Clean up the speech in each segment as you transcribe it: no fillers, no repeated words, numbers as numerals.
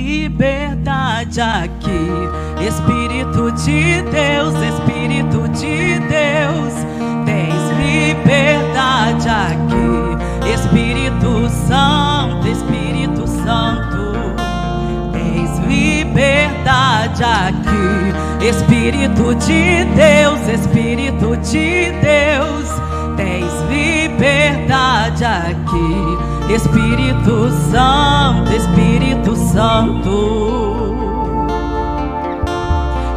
liberdade aqui. Espírito de Deus, Espírito de Deus, tens liberdade aqui. Espírito Santo, Espírito Santo, tens liberdade aqui. Espírito de Deus, Espírito de Deus, tens liberdade aqui. Espírito Santo, Espírito Santo,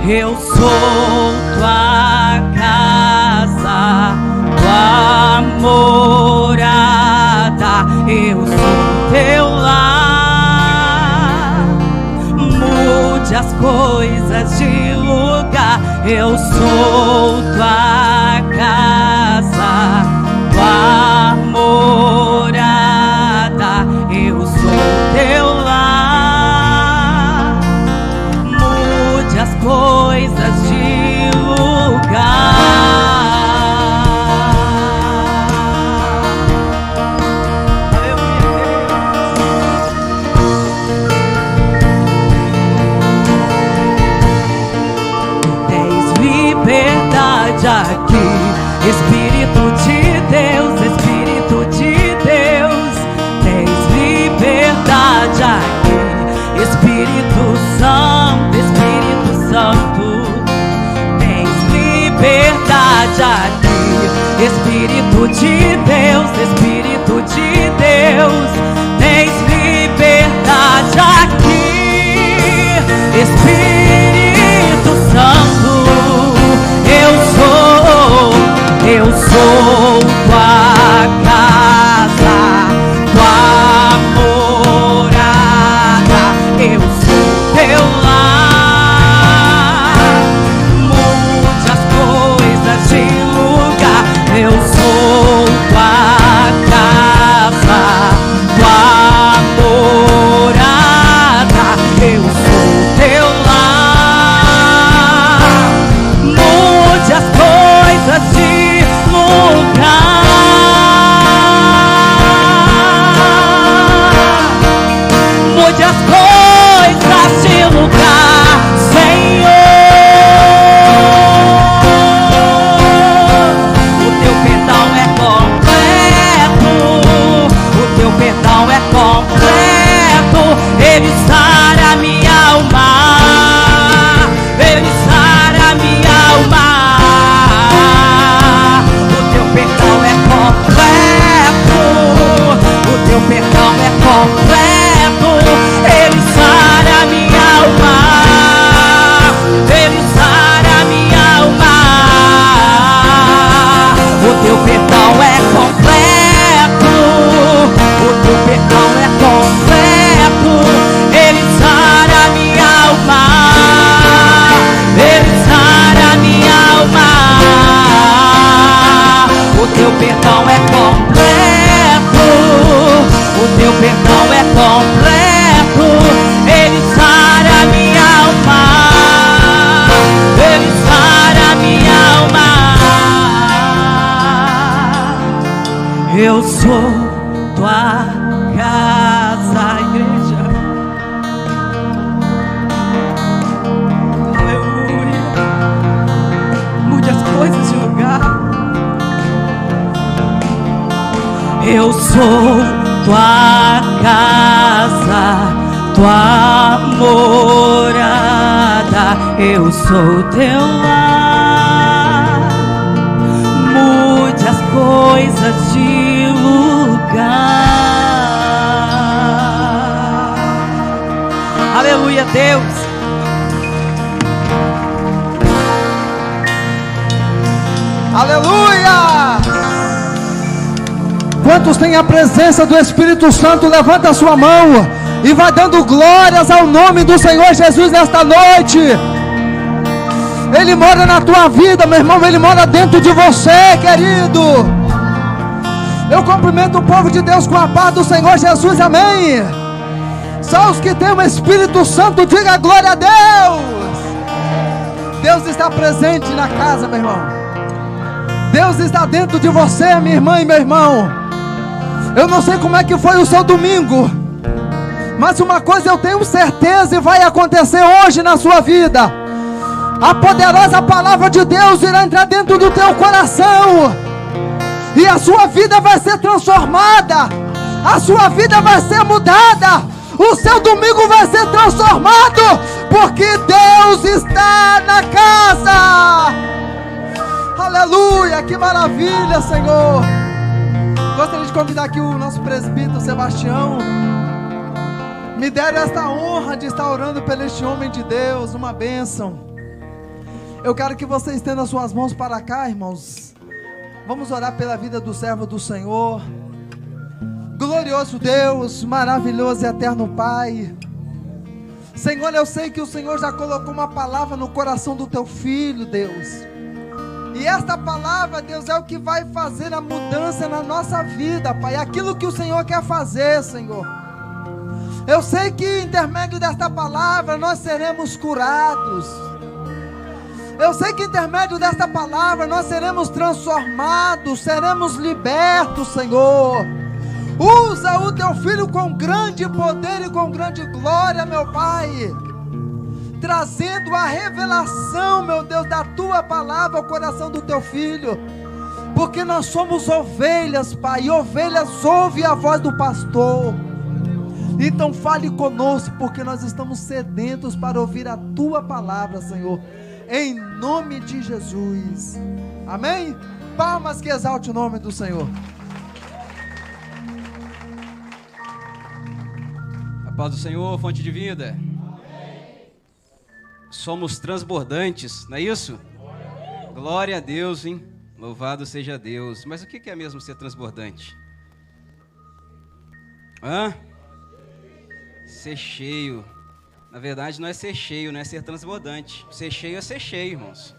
eu sou tua casa, tua morada, eu sou teu lar. Mude as coisas de lugar, eu sou tua casa, tua morada, eu sou teu lar. Mude as coisas de lugar. Tens liberdade aqui. Espírito de Deus, Espírito de Deus, tens liberdade aqui. Espírito Santo, Espírito Santo, tens liberdade aqui. Espírito de Deus, Espírito de Deus, tens liberdade aqui. Espírito Santo, eu sou tua casa, tua morada, eu sou teu lar. Mude as coisas de lugar, eu sou tua casa, tua morada, eu sou teu lar. Mude as coisas de mude as coisas de lugar, Senhor. O teu perdão é completo, o teu perdão é completo. Ele sara minha alma, ele sara minha alma. O teu perdão é completo, o teu perdão é completo. Ele sara minha alma, ele sara minha alma. O teu perdão é completo, o teu perdão é completo. Ele sara minha alma, ele sara minha alma. O teu perdão é completo, o teu perdão é completo. Ele sara minha alma, ele sara minha alma. Eu sou tua casa, igreja. Aleluia. Mude as coisas de lugar. Eu sou tua casa, tua morada, eu sou teu lar. Mude as coisas de lugar. Aleluia, Deus. Aleluia! Quantos têm a presença do Espírito Santo, levanta a sua mão e vai dando glórias ao nome do Senhor Jesus nesta noite. Ele mora na tua vida, meu irmão, Ele mora dentro de você, querido. Eu cumprimento o povo de Deus com a paz do Senhor Jesus, amém. Só os que têm o Espírito Santo, diga glória a Deus. Deus está presente na casa, meu irmão. Deus está dentro de você, minha irmã e meu irmão. Eu não sei como é que foi o seu domingo, Mas uma coisa eu tenho certeza e vai acontecer hoje na sua vida: a poderosa palavra de Deus irá entrar dentro do teu coração, e a sua vida vai ser transformada, a sua vida vai ser mudada, o seu domingo vai ser transformado, porque Deus está na casa. Aleluia, que maravilha, Senhor. Gostaria de convidar aqui o nosso presbítero Sebastião. Me deram esta honra de estar orando por este homem de Deus, uma bênção. Eu quero que você estenda as suas mãos para cá, irmãos. Vamos orar pela vida do servo do Senhor. Glorioso Deus, maravilhoso e eterno Pai. Senhor, eu sei que o Senhor já colocou uma palavra no coração do teu filho, Deus. E esta palavra, Deus, é o que vai fazer a mudança na nossa vida, Pai. Aquilo que o Senhor quer fazer, Senhor. Eu sei que, intermédio desta palavra, nós seremos curados. Eu sei que, intermédio desta palavra, nós seremos transformados, seremos libertos, Senhor. Usa o teu filho com grande poder e com grande glória, meu Pai, trazendo a revelação, meu Deus, da tua palavra ao coração do teu filho, porque nós somos ovelhas, Pai, e ovelhas ouvem a voz do pastor. Então fale conosco, porque nós estamos sedentos para ouvir a tua palavra, Senhor, em nome de Jesus, amém? Palmas que exalte o nome do Senhor. A paz do Senhor, fonte de vida. Somos transbordantes, não é isso? Glória a Deus, hein? Louvado seja Deus. Mas o que é mesmo ser transbordante? Ser cheio. Na verdade não é ser cheio, não é ser transbordante. Ser cheio é ser cheio, irmãos.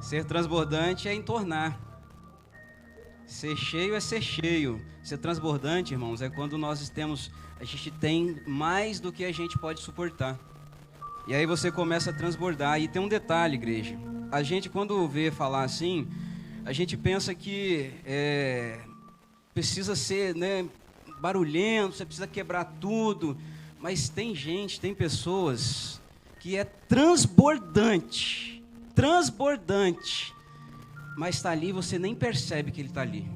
Ser transbordante é entornar. Ser cheio é ser cheio. Ser transbordante, irmãos, é quando a gente tem mais do que a gente pode suportar. E aí você começa a transbordar. E tem um detalhe, igreja. A gente, quando vê falar assim, a gente pensa que precisa ser, né, barulhento, você precisa quebrar tudo. Mas tem pessoas que é transbordante, mas está ali, você nem percebe que ele está ali.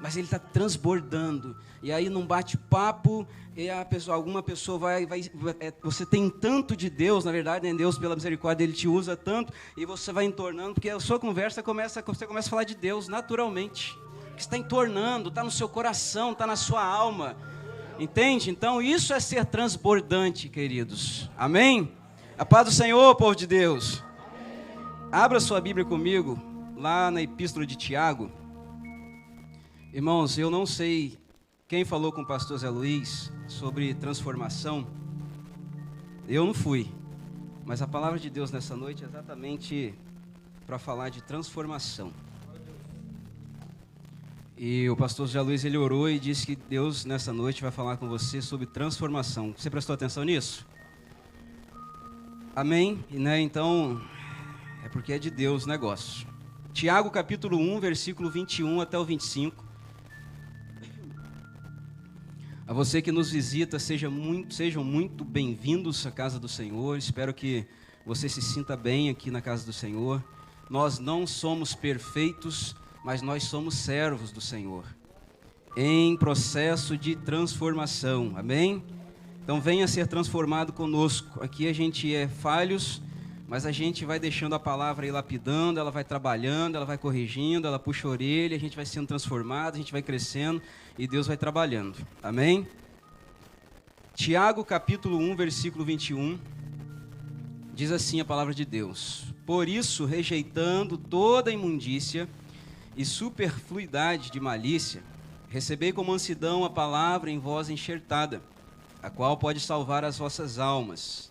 Mas ele está transbordando. E aí num bate-papo, e alguma pessoa você tem tanto de Deus, na verdade, né? Deus, pela misericórdia, Ele te usa tanto, e você vai entornando, porque a sua conversa você começa a falar de Deus naturalmente. Que está entornando, está no seu coração, está na sua alma. Entende? Então isso é ser transbordante, queridos. Amém? A paz do Senhor, povo de Deus. Abra sua Bíblia comigo, lá na Epístola de Tiago. Irmãos, eu não sei quem falou com o pastor Zé Luiz sobre transformação. Eu não fui. Mas a palavra de Deus nessa noite é exatamente para falar de transformação. E o pastor Zé Luiz, ele orou e disse que Deus nessa noite vai falar com você sobre transformação. Você prestou atenção nisso? Amém? E, né, então, é porque é de Deus o negócio. Tiago capítulo 1, versículo 21 até o 25. A você que nos visita, sejam muito bem-vindos à casa do Senhor. Espero que você se sinta bem aqui na casa do Senhor. Nós não somos perfeitos, mas nós somos servos do Senhor, em processo de transformação, amém? Então venha ser transformado conosco. Aqui a gente é falhos, mas a gente vai deixando a palavra aí lapidando, ela vai trabalhando, ela vai corrigindo, ela puxa a orelha, a gente vai sendo transformado, a gente vai crescendo e Deus vai trabalhando, amém? Tiago capítulo 1, versículo 21, diz assim a palavra de Deus: por isso, rejeitando toda imundícia e superfluidade de malícia, recebei com mansidão a palavra em vós enxertada, a qual pode salvar as vossas almas.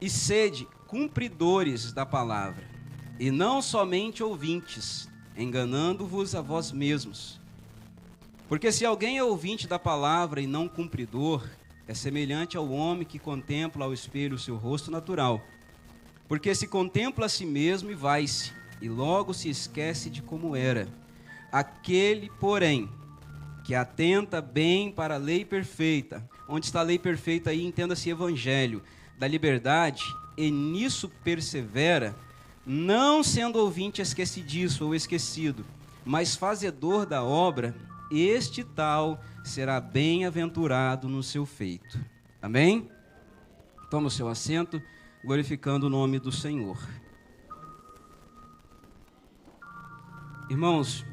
E sede cumpridores da palavra, e não somente ouvintes, enganando-vos a vós mesmos. Porque se alguém é ouvinte da palavra e não cumpridor, é semelhante ao homem que contempla ao espelho o seu rosto natural. Porque se contempla a si mesmo e vai-se, e logo se esquece de como era. Aquele, porém, que atenta bem para a lei perfeita. Onde está a lei perfeita aí, entenda-se evangelho da liberdade, e nisso persevera, não sendo ouvinte esquecidiço ou esquecido, mas fazedor da obra, este tal será bem-aventurado no seu feito. Amém? Toma o seu assento, glorificando o nome do Senhor. Irmãos,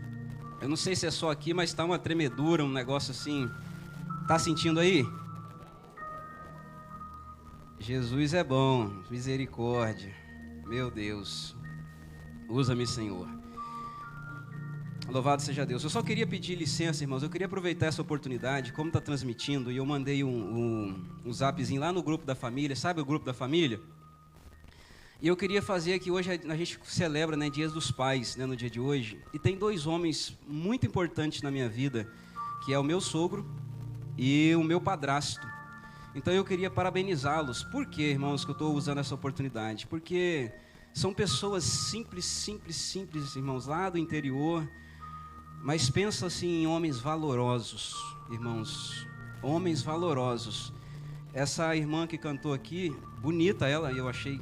eu não sei se é só aqui, mas está uma tremedura, um negócio assim. Está sentindo aí? Jesus é bom, misericórdia. Meu Deus, usa-me, Senhor. Louvado seja Deus. Eu só queria pedir licença, irmãos. Eu queria aproveitar essa oportunidade, como está transmitindo, e eu mandei um zapzinho lá no grupo da família. Sabe o grupo da família? E eu queria fazer aqui, hoje a gente celebra, né, Dias dos Pais, né, no dia de hoje. E tem dois homens muito importantes na minha vida, que é o meu sogro e o meu padrasto. Então eu queria parabenizá-los. Por quê, irmãos, que eu estou usando essa oportunidade? Porque são pessoas simples, irmãos, lá do interior. Mas pensa assim em homens valorosos, irmãos. Homens valorosos. Essa irmã que cantou aqui, bonita ela, eu achei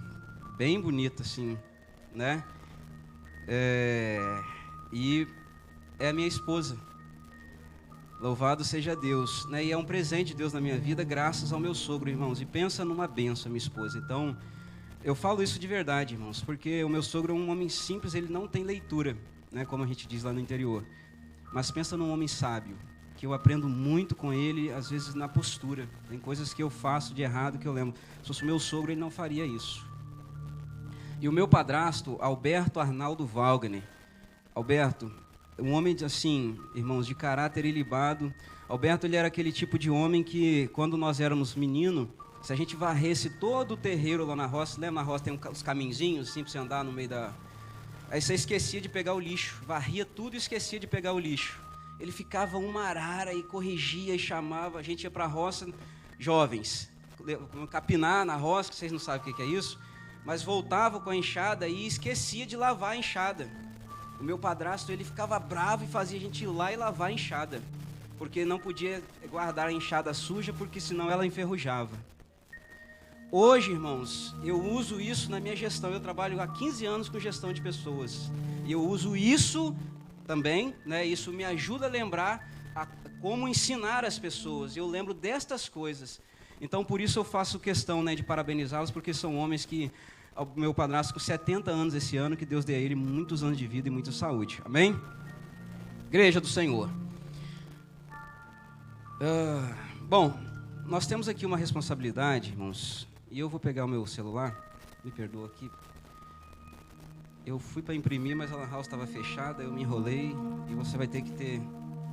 bem bonita, assim, né? E é a minha esposa. Louvado seja Deus, né? E é um presente de Deus na minha vida, graças ao meu sogro, irmãos. E pensa numa bênção, minha esposa. Então, eu falo isso de verdade, irmãos, porque o meu sogro é um homem simples, ele não tem leitura, né? Como a gente diz lá no interior. Mas pensa num homem sábio, que eu aprendo muito com ele, às vezes na postura. Tem coisas que eu faço de errado que eu lembro. Se fosse o meu sogro, ele não faria isso. E o meu padrasto, Alberto Arnaldo Wagner. Alberto, um homem, assim, irmãos, de caráter ilibado. Alberto, ele era aquele tipo de homem que, quando nós éramos meninos, se a gente varresse todo o terreiro lá na roça, lembra na roça tem uns caminhozinhos, assim, para você andar no meio da... Aí você esquecia de pegar o lixo, varria tudo e esquecia de pegar o lixo. Ele ficava uma arara e corrigia e chamava, a gente ia para a roça, jovens, capinar na roça, que vocês não sabem o que é isso, mas voltava com a enxada e esquecia de lavar a enxada. O meu padrasto, ele ficava bravo e fazia a gente ir lá e lavar a enxada, porque não podia guardar a enxada suja, porque senão ela enferrujava. Hoje, irmãos, eu uso isso na minha gestão. Eu trabalho há 15 anos com gestão de pessoas. E eu uso isso também, né? Isso me ajuda a lembrar como ensinar as pessoas. Eu lembro destas coisas. Então, por isso eu faço questão, né, de parabenizá-los, porque são homens que... O meu padrasto com 70 anos esse ano, que Deus dê a ele muitos anos de vida e muita saúde. Amém? Igreja do Senhor. Bom, nós temos aqui uma responsabilidade, irmãos. E eu vou pegar o meu celular, me perdoa aqui. Eu fui para imprimir, mas a lan house estava fechada, eu me enrolei e você vai ter que ter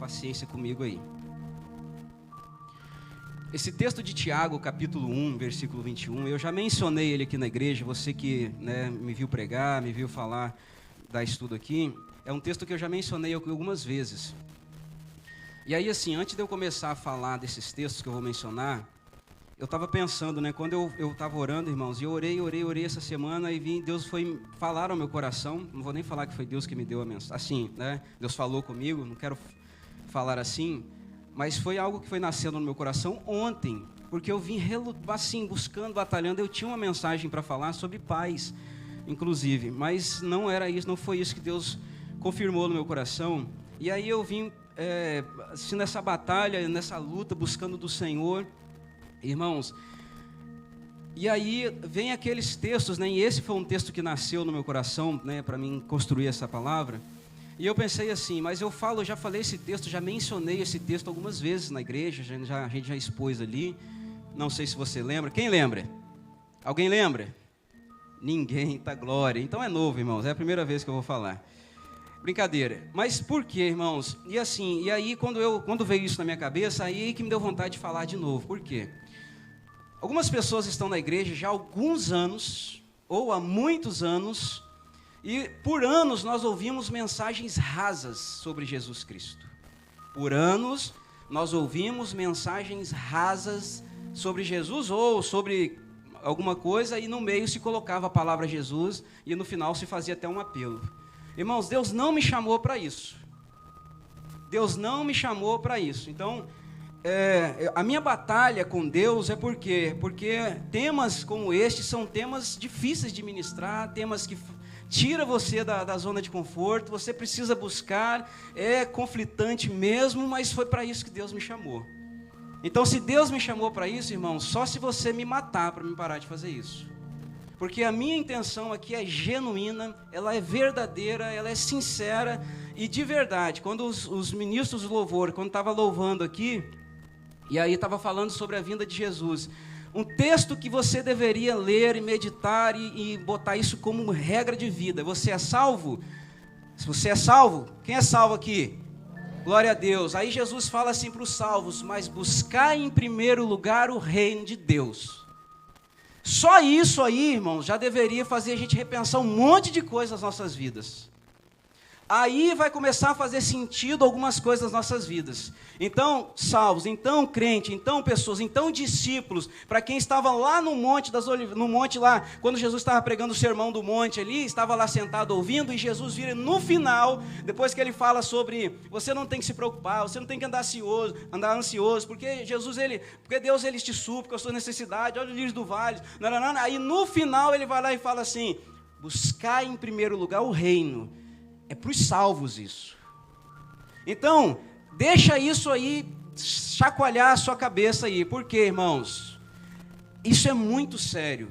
paciência comigo aí. Esse texto de Tiago, capítulo 1, versículo 21, eu já mencionei ele aqui na igreja, você que, né, me viu pregar, me viu falar, dar estudo aqui, é um texto que eu já mencionei algumas vezes. E aí, assim, antes de eu começar a falar desses textos que eu vou mencionar, eu estava pensando, né, quando eu estava orando, irmãos, e eu orei essa semana e Deus foi falar ao meu coração, não vou nem falar que foi Deus que me deu a mensagem, assim, né, Deus falou comigo, não quero falar assim, mas foi algo que foi nascendo no meu coração ontem, porque eu vim assim, buscando, batalhando, eu tinha uma mensagem para falar sobre paz, inclusive, mas não era isso, não foi isso que Deus confirmou no meu coração, e aí eu vim, assim, nessa batalha, nessa luta, buscando do Senhor, irmãos, e aí vem aqueles textos, né, e esse foi um texto que nasceu no meu coração, né, para mim construir essa palavra, e eu pensei assim, mas já falei esse texto, já mencionei esse texto algumas vezes na igreja, a gente já expôs ali, não sei se você lembra, quem lembra? Alguém lembra? Ninguém, tá glória, então é novo, irmãos, é a primeira vez que eu vou falar. Brincadeira, mas por quê, irmãos? E assim, e aí quando veio isso na minha cabeça, aí que me deu vontade de falar de novo, por quê? Algumas pessoas estão na igreja já há alguns anos, ou há muitos anos, e por anos nós ouvimos mensagens rasas sobre Jesus Cristo. Por anos nós ouvimos mensagens rasas sobre Jesus ou sobre alguma coisa e no meio se colocava a palavra Jesus e no final se fazia até um apelo. Irmãos, Deus não me chamou para isso. Deus não me chamou para isso. Então, a minha batalha com Deus é por quê? Porque temas como este são temas difíceis de ministrar, temas que tira você da zona de conforto, você precisa buscar, é conflitante mesmo, mas foi para isso que Deus me chamou. Então, se Deus me chamou para isso, irmão, só se você me matar para me parar de fazer isso. Porque a minha intenção aqui é genuína, ela é verdadeira, ela é sincera e de verdade. Quando os ministros do louvor, quando estava louvando aqui, e aí estava falando sobre a vinda de Jesus, um texto que você deveria ler e meditar e botar isso como regra de vida. Você é salvo? Se você é salvo, quem é salvo aqui? Glória a Deus. Aí Jesus fala assim para os salvos: mas buscar em primeiro lugar o reino de Deus. Só isso aí, irmãos, já deveria fazer a gente repensar um monte de coisas nas nossas vidas. Aí vai começar a fazer sentido algumas coisas nas nossas vidas. Então, salvos, então crente, então pessoas, então discípulos, para quem estava lá no Monte das Oliveiras, no monte lá, quando Jesus estava pregando o sermão do monte ali, estava lá sentado ouvindo, e Jesus vira no final, depois que ele fala sobre, você não tem que se preocupar, você não tem que andar ansioso, porque porque Deus ele te supre com a sua necessidade, olha os lírios do vale, aí no final ele vai lá e fala assim: buscar em primeiro lugar o reino. É para os salvos isso. Então, deixa isso aí chacoalhar a sua cabeça aí. Por quê, irmãos? Isso é muito sério.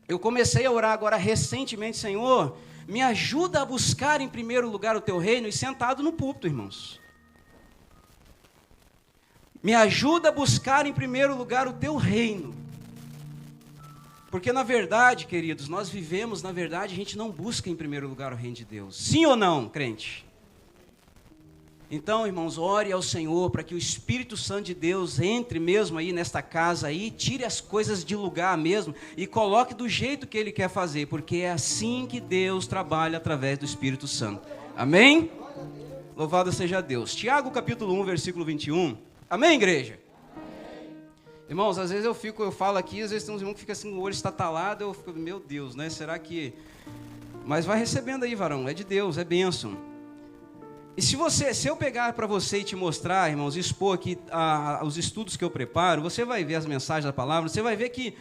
Eu comecei a orar agora recentemente: Senhor, me ajuda a buscar em primeiro lugar o teu reino, e sentado no púlpito, irmãos. Me ajuda a buscar em primeiro lugar o teu reino. Porque, na verdade, queridos, nós vivemos, na verdade, a gente não busca em primeiro lugar o reino de Deus. Sim ou não, crente? Então, irmãos, ore ao Senhor para que o Espírito Santo de Deus entre mesmo aí nesta casa aí, tire as coisas de lugar mesmo e coloque do jeito que Ele quer fazer, porque é assim que Deus trabalha através do Espírito Santo. Amém? Louvado seja Deus. Tiago capítulo 1, versículo 21. Amém, igreja? Irmãos, às vezes eu falo aqui, às vezes tem uns irmãos que ficam assim, o olho estatalado, eu fico, meu Deus, né? Será que... Mas vai recebendo aí, varão, é de Deus, é bênção. E se eu pegar para você e te mostrar, irmãos, expor aqui os estudos que eu preparo, você vai ver as mensagens da palavra, você vai ver que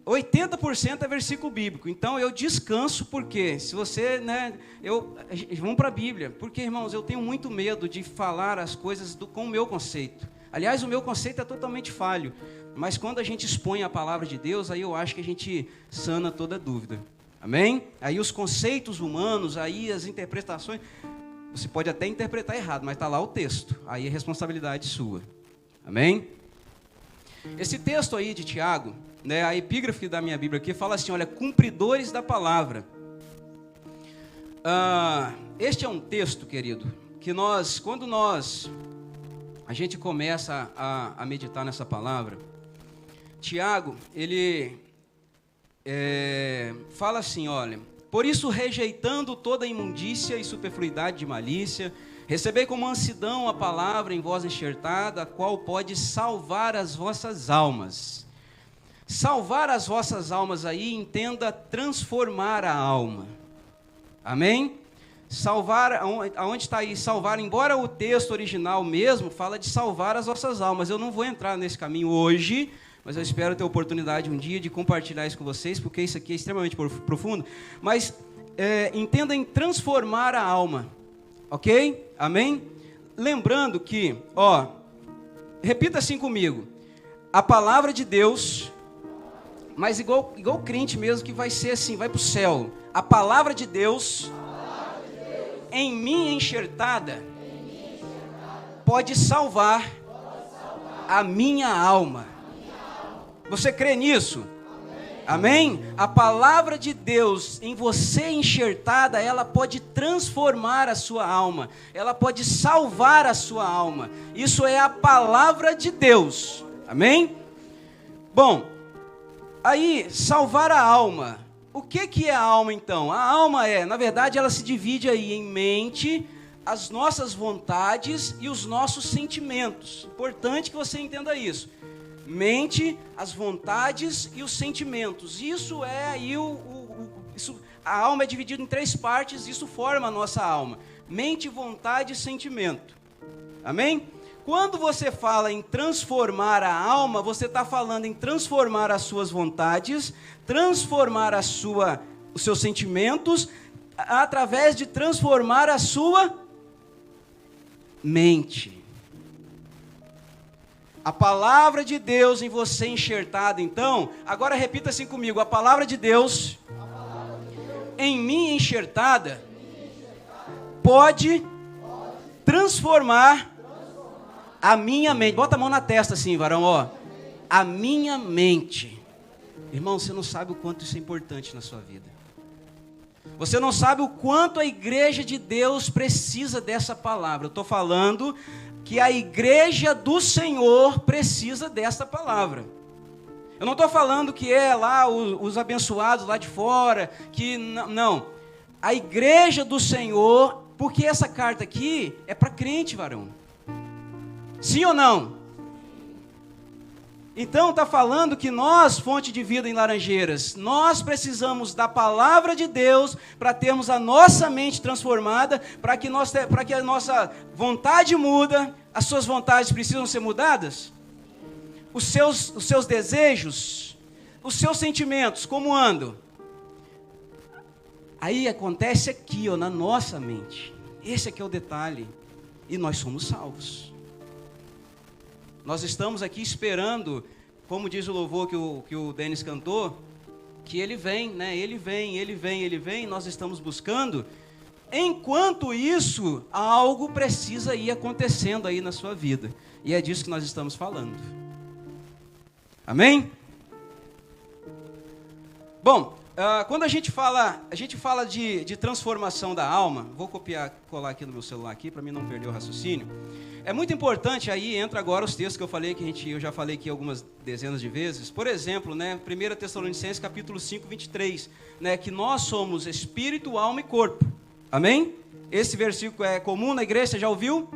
80% é versículo bíblico. Então eu descanso, porque se você, né, vamos para a Bíblia, porque, irmãos, eu tenho muito medo de falar as coisas com o meu conceito. Aliás, o meu conceito é totalmente falho, mas quando a gente expõe a palavra de Deus, aí eu acho que a gente sana toda dúvida. Amém? Aí os conceitos humanos, aí as interpretações, você pode até interpretar errado, mas está lá o texto, aí é responsabilidade sua. Amém? Esse texto aí de Tiago, né, a epígrafe da minha Bíblia aqui fala assim, olha, cumpridores da palavra. Este é um texto, querido, que quando a gente começa a meditar nessa palavra, Tiago, ele fala assim, olha: por isso, rejeitando toda imundícia e superfluidade de malícia, recebei com mansidão a palavra em voz enxertada, a qual pode salvar as vossas almas. Salvar as vossas almas aí, entenda transformar a alma. Amém? Salvar, aonde está aí salvar, embora o texto original mesmo fala de salvar as vossas almas. Eu não vou entrar nesse caminho hoje, mas eu espero ter a oportunidade um dia de compartilhar isso com vocês, porque isso aqui é extremamente profundo. Mas entenda em transformar a alma, ok? Amém? Lembrando que, repita assim comigo: a palavra de Deus, mas igual crente mesmo, que vai ser assim, vai para o céu. A palavra de Deus em mim enxertada pode salvar a minha alma. Você crê nisso? Amém? A palavra de Deus em você enxertada, ela pode transformar a sua alma, ela pode salvar a sua alma. Isso é a palavra de Deus. Amém? Bom, aí, salvar a alma. O que é a alma, então? A alma na verdade, ela se divide aí em mente, as nossas vontades e os nossos sentimentos. Importante que você entenda isso. Mente, as vontades e os sentimentos. Isso é aí a alma é dividida em 3 partes, isso forma a nossa alma. Mente, vontade e sentimento. Amém? Quando você fala em transformar a alma, você está falando em transformar as suas vontades, transformar os seus sentimentos, através de transformar a sua mente. A palavra de Deus em você enxertada, então, agora repita assim comigo: a palavra de Deus em mim enxertada pode transformar a minha mente. Bota a mão na testa assim, varão, ó. A minha mente. Irmão, você não sabe o quanto isso é importante na sua vida. Você não sabe o quanto a igreja de Deus precisa dessa palavra. Eu estou falando que a igreja do Senhor precisa dessa palavra. Eu não estou falando que é lá os abençoados lá de fora, que não. A igreja do Senhor, porque essa carta aqui é para crente, varão. Sim ou não? Então está falando que nós, Fonte de Vida em Laranjeiras, nós precisamos da palavra de Deus para termos a nossa mente transformada, para que a nossa vontade muda. As suas vontades precisam ser mudadas? Os seus desejos, os seus sentimentos, como andam? Aí acontece aqui, ó, na nossa mente. Esse aqui é o detalhe. E nós somos salvos. Nós estamos aqui esperando, como diz o louvor que o Denis cantou, que ele vem, né? Ele vem, nós estamos buscando. Enquanto isso, algo precisa ir acontecendo aí na sua vida. E é disso que nós estamos falando. Amém? Bom, quando a gente fala de transformação da alma, vou colar aqui no meu celular aqui, para mim não perder o raciocínio. É muito importante, aí entra agora os textos que eu falei, eu já falei aqui algumas dezenas de vezes. Por exemplo, né, 1 Tessalonicenses capítulo 5, 23, né, que nós somos espírito, alma e corpo. Amém? Esse versículo é comum na igreja, você já ouviu?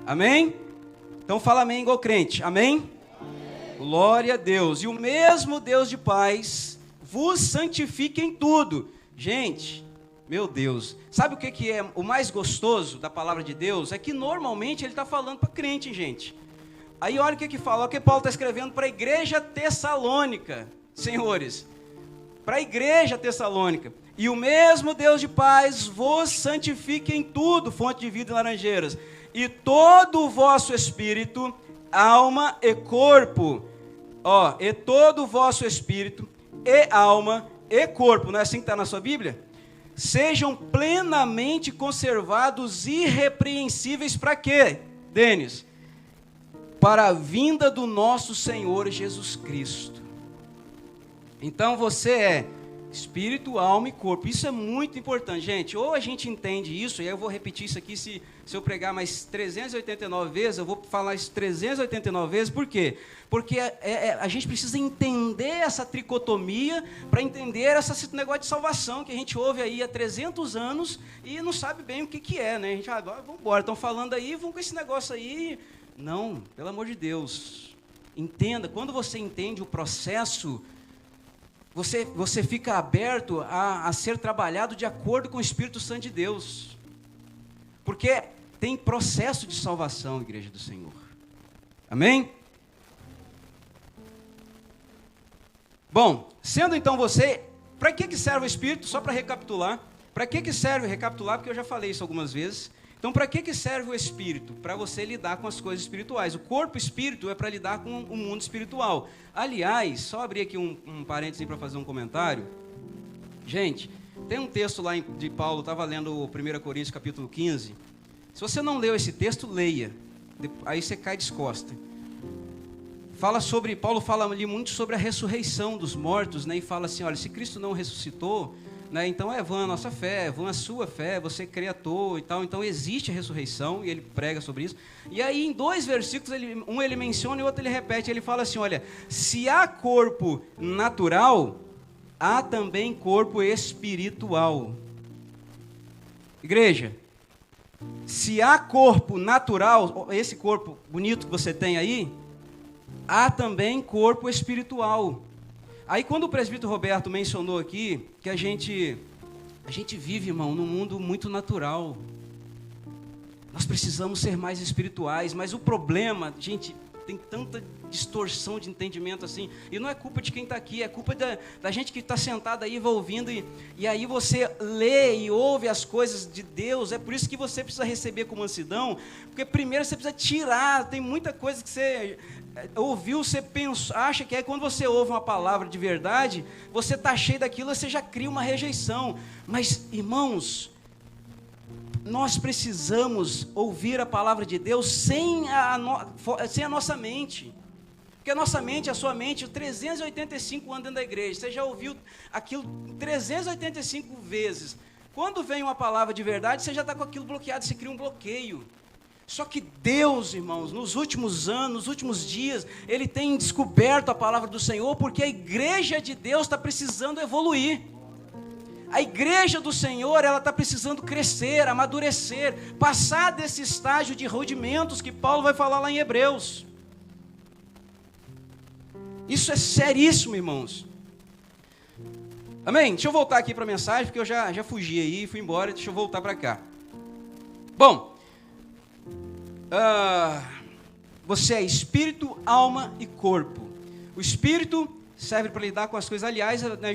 Amém? Então fala amém igual crente. Amém? Amém. Glória a Deus. E o mesmo Deus de paz vos santifique em tudo. Gente, meu Deus, sabe o que é o mais gostoso da palavra de Deus? É que normalmente ele está falando para crente, gente. Aí olha o que fala, olha o que Paulo está escrevendo para a igreja tessalônica, senhores. Para a igreja tessalônica. E o mesmo Deus de paz vos santifique em tudo, Fonte de Vida em Laranjeiras. E todo o vosso espírito, alma e corpo. E todo o vosso espírito e alma e corpo. Não é assim que está na sua Bíblia? Sejam plenamente conservados, irrepreensíveis para quê, Denis? Para a vinda do nosso Senhor Jesus Cristo. Então você é espírito, alma e corpo. Isso é muito importante, gente. Ou a gente entende isso, e aí eu vou repetir isso aqui, se eu pregar mais 389 vezes, eu vou falar isso 389 vezes, por quê? Porque a gente precisa entender essa tricotomia para entender esse negócio de salvação que a gente ouve aí há 300 anos e não sabe bem o que é, né? A gente, vamos embora, estão falando aí, vamos com esse negócio aí. Não, pelo amor de Deus. Entenda, quando você entende o processo, você fica aberto a ser trabalhado de acordo com o Espírito Santo de Deus. Porque tem processo de salvação, igreja do Senhor. Amém? Bom, sendo então você, para que serve o Espírito? Só para recapitular. Para que serve recapitular? Porque eu já falei isso algumas vezes. Então, para que serve o Espírito? Para você lidar com as coisas espirituais. O corpo espírito é para lidar com o mundo espiritual. Aliás, só abrir aqui um parêntese para fazer um comentário. Gente, tem um texto lá de Paulo, estava lendo o 1 Coríntios capítulo 15. Se você não leu esse texto, leia. Aí você cai descosta. Paulo fala ali muito sobre a ressurreição dos mortos, né? E fala assim, olha, se Cristo não ressuscitou, né, então é vã a nossa fé, é vã a sua fé, você crê à toa e tal. Então existe a ressurreição, e ele prega sobre isso. E aí em 2 versículos, um ele menciona e o outro ele repete, ele fala assim, olha, se há corpo natural, há também corpo espiritual. Igreja, se há corpo natural, esse corpo bonito que você tem aí, há também corpo espiritual. Aí quando o presbítero Roberto mencionou aqui que a gente vive, irmão, num mundo muito natural. Nós precisamos ser mais espirituais, mas o problema, gente, tem tanta distorção de entendimento assim, e não é culpa de quem está aqui, é culpa da gente que está sentado aí, vai ouvindo, e aí você lê e ouve as coisas de Deus. É por isso que você precisa receber com mansidão, porque primeiro você precisa tirar, tem muita coisa que você ouviu, você pensa, acha que é quando você ouve uma palavra de verdade, você está cheio daquilo, você já cria uma rejeição. Mas, irmãos, nós precisamos ouvir a palavra de Deus sem a nossa mente. Porque a nossa mente, a sua mente, 385 anos dentro da igreja, você já ouviu aquilo 385 vezes. Quando vem uma palavra de verdade, você já está com aquilo bloqueado, você cria um bloqueio. Só que Deus, irmãos, nos últimos anos, nos últimos dias, Ele tem descoberto a palavra do Senhor, porque a igreja de Deus está precisando evoluir. A igreja do Senhor, ela está precisando crescer, amadurecer, passar desse estágio de rudimentos que Paulo vai falar lá em Hebreus. Isso é seríssimo, irmãos. Amém? Deixa eu voltar aqui para a mensagem, porque eu já fugi aí, fui embora, deixa eu voltar para cá. Bom, você é espírito, alma e corpo. O espírito serve para lidar com as coisas. Aliás, né,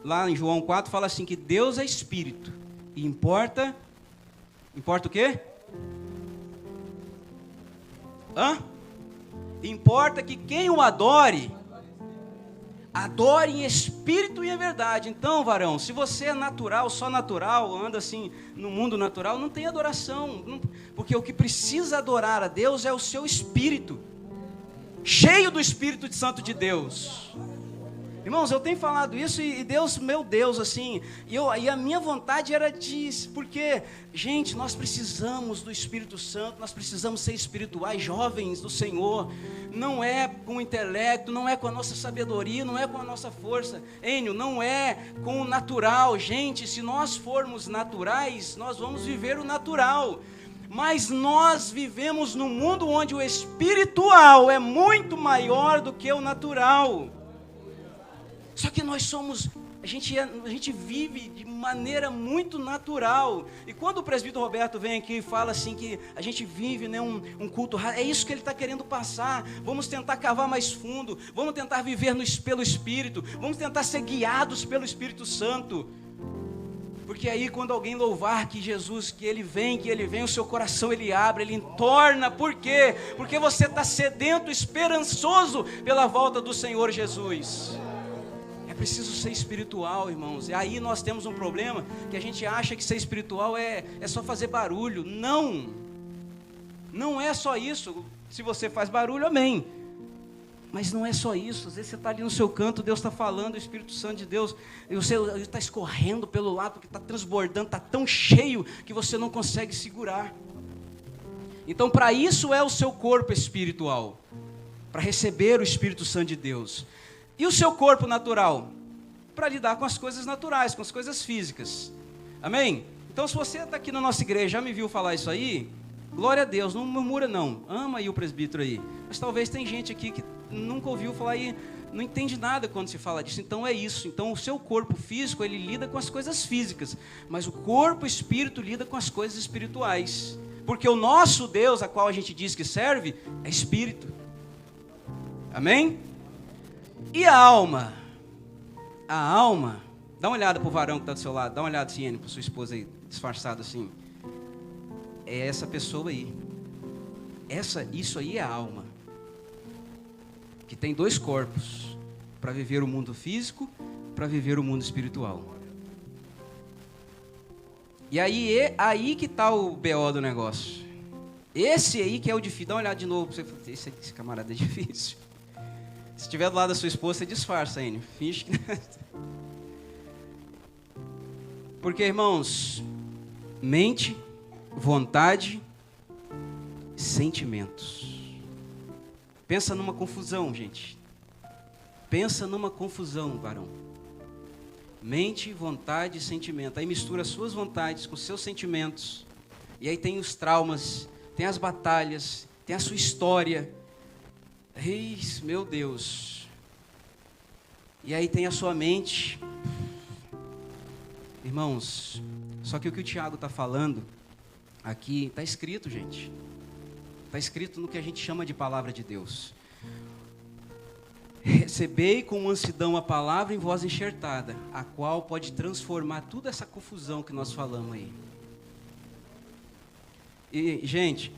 lá em João 4 fala assim que Deus é espírito. E importa o quê? Importa que quem o adore em espírito e em verdade. Então, varão, se você é natural, só natural, anda assim no mundo natural, não tem adoração, porque o que precisa adorar a Deus é o seu espírito, cheio do Espírito Santo de Deus. Irmãos, eu tenho falado isso e Deus, meu Deus, assim, e a minha vontade era porque, gente, nós precisamos do Espírito Santo, nós precisamos ser espirituais, jovens do Senhor. Não é com o intelecto, não é com a nossa sabedoria, não é com a nossa força, Enio, não é com o natural. Gente, se nós formos naturais, nós vamos viver o natural. Mas nós vivemos num mundo onde o espiritual é muito maior do que o natural. Só que a gente vive de maneira muito natural. E quando o presbítero Roberto vem aqui e fala assim que a gente vive, né, um culto raro, é isso que ele está querendo passar. Vamos tentar cavar mais fundo, vamos tentar viver pelo Espírito, vamos tentar ser guiados pelo Espírito Santo. Porque aí quando alguém louvar que Jesus, que Ele vem, o seu coração Ele abre, Ele entorna. Por quê? Porque você está sedento, esperançoso pela volta do Senhor Jesus. É preciso ser espiritual, irmãos. E aí nós temos um problema, que a gente acha que ser espiritual é só fazer barulho. Não é só isso. Se você faz barulho, amém. Mas não é só isso. Às vezes você está ali no seu canto, Deus está falando, o Espírito Santo de Deus, e você está escorrendo pelo lado, porque está transbordando, está tão cheio, que você não consegue segurar. Então, para isso é o seu corpo espiritual, para receber o Espírito Santo de Deus. E o seu corpo natural? Para lidar com as coisas naturais, com as coisas físicas. Amém? Então, se você está aqui na nossa igreja, já me viu falar isso aí, glória a Deus, não murmura não, ama aí o presbítero aí. Mas talvez tem gente aqui que nunca ouviu falar e não entende nada quando se fala disso. Então é isso. Então o seu corpo físico, ele lida com as coisas físicas, mas o corpo espírito lida com as coisas espirituais. Porque o nosso Deus, a qual a gente diz que serve, é espírito. Amém? E a alma? A alma, dá uma olhada para o varão que está do seu lado, dá uma olhada, Ciene, para sua esposa aí, disfarçado assim. É essa pessoa aí. Isso aí é a alma. Que tem dois corpos, para viver o mundo físico, para viver o mundo espiritual. E aí que está o BO do negócio. Esse aí que é o difícil. Dá uma olhada de novo, para você. Esse camarada é difícil. Se estiver do lado da sua esposa, você disfarça, hein? Finge que... Porque, irmãos, mente, vontade, sentimentos. Pensa numa confusão, gente. Pensa numa confusão, varão. Mente, vontade e sentimento. Aí mistura as suas vontades com os seus sentimentos. E aí tem os traumas, tem as batalhas, tem a sua história. Eis, meu Deus. E aí tem a sua mente. Irmãos, só que o Tiago está falando Aqui está escrito, gente. Está escrito no que a gente chama de palavra de Deus. Recebei com mansidão a palavra em voz enxertada, a qual pode transformar toda essa confusão que nós falamos aí. E, gente,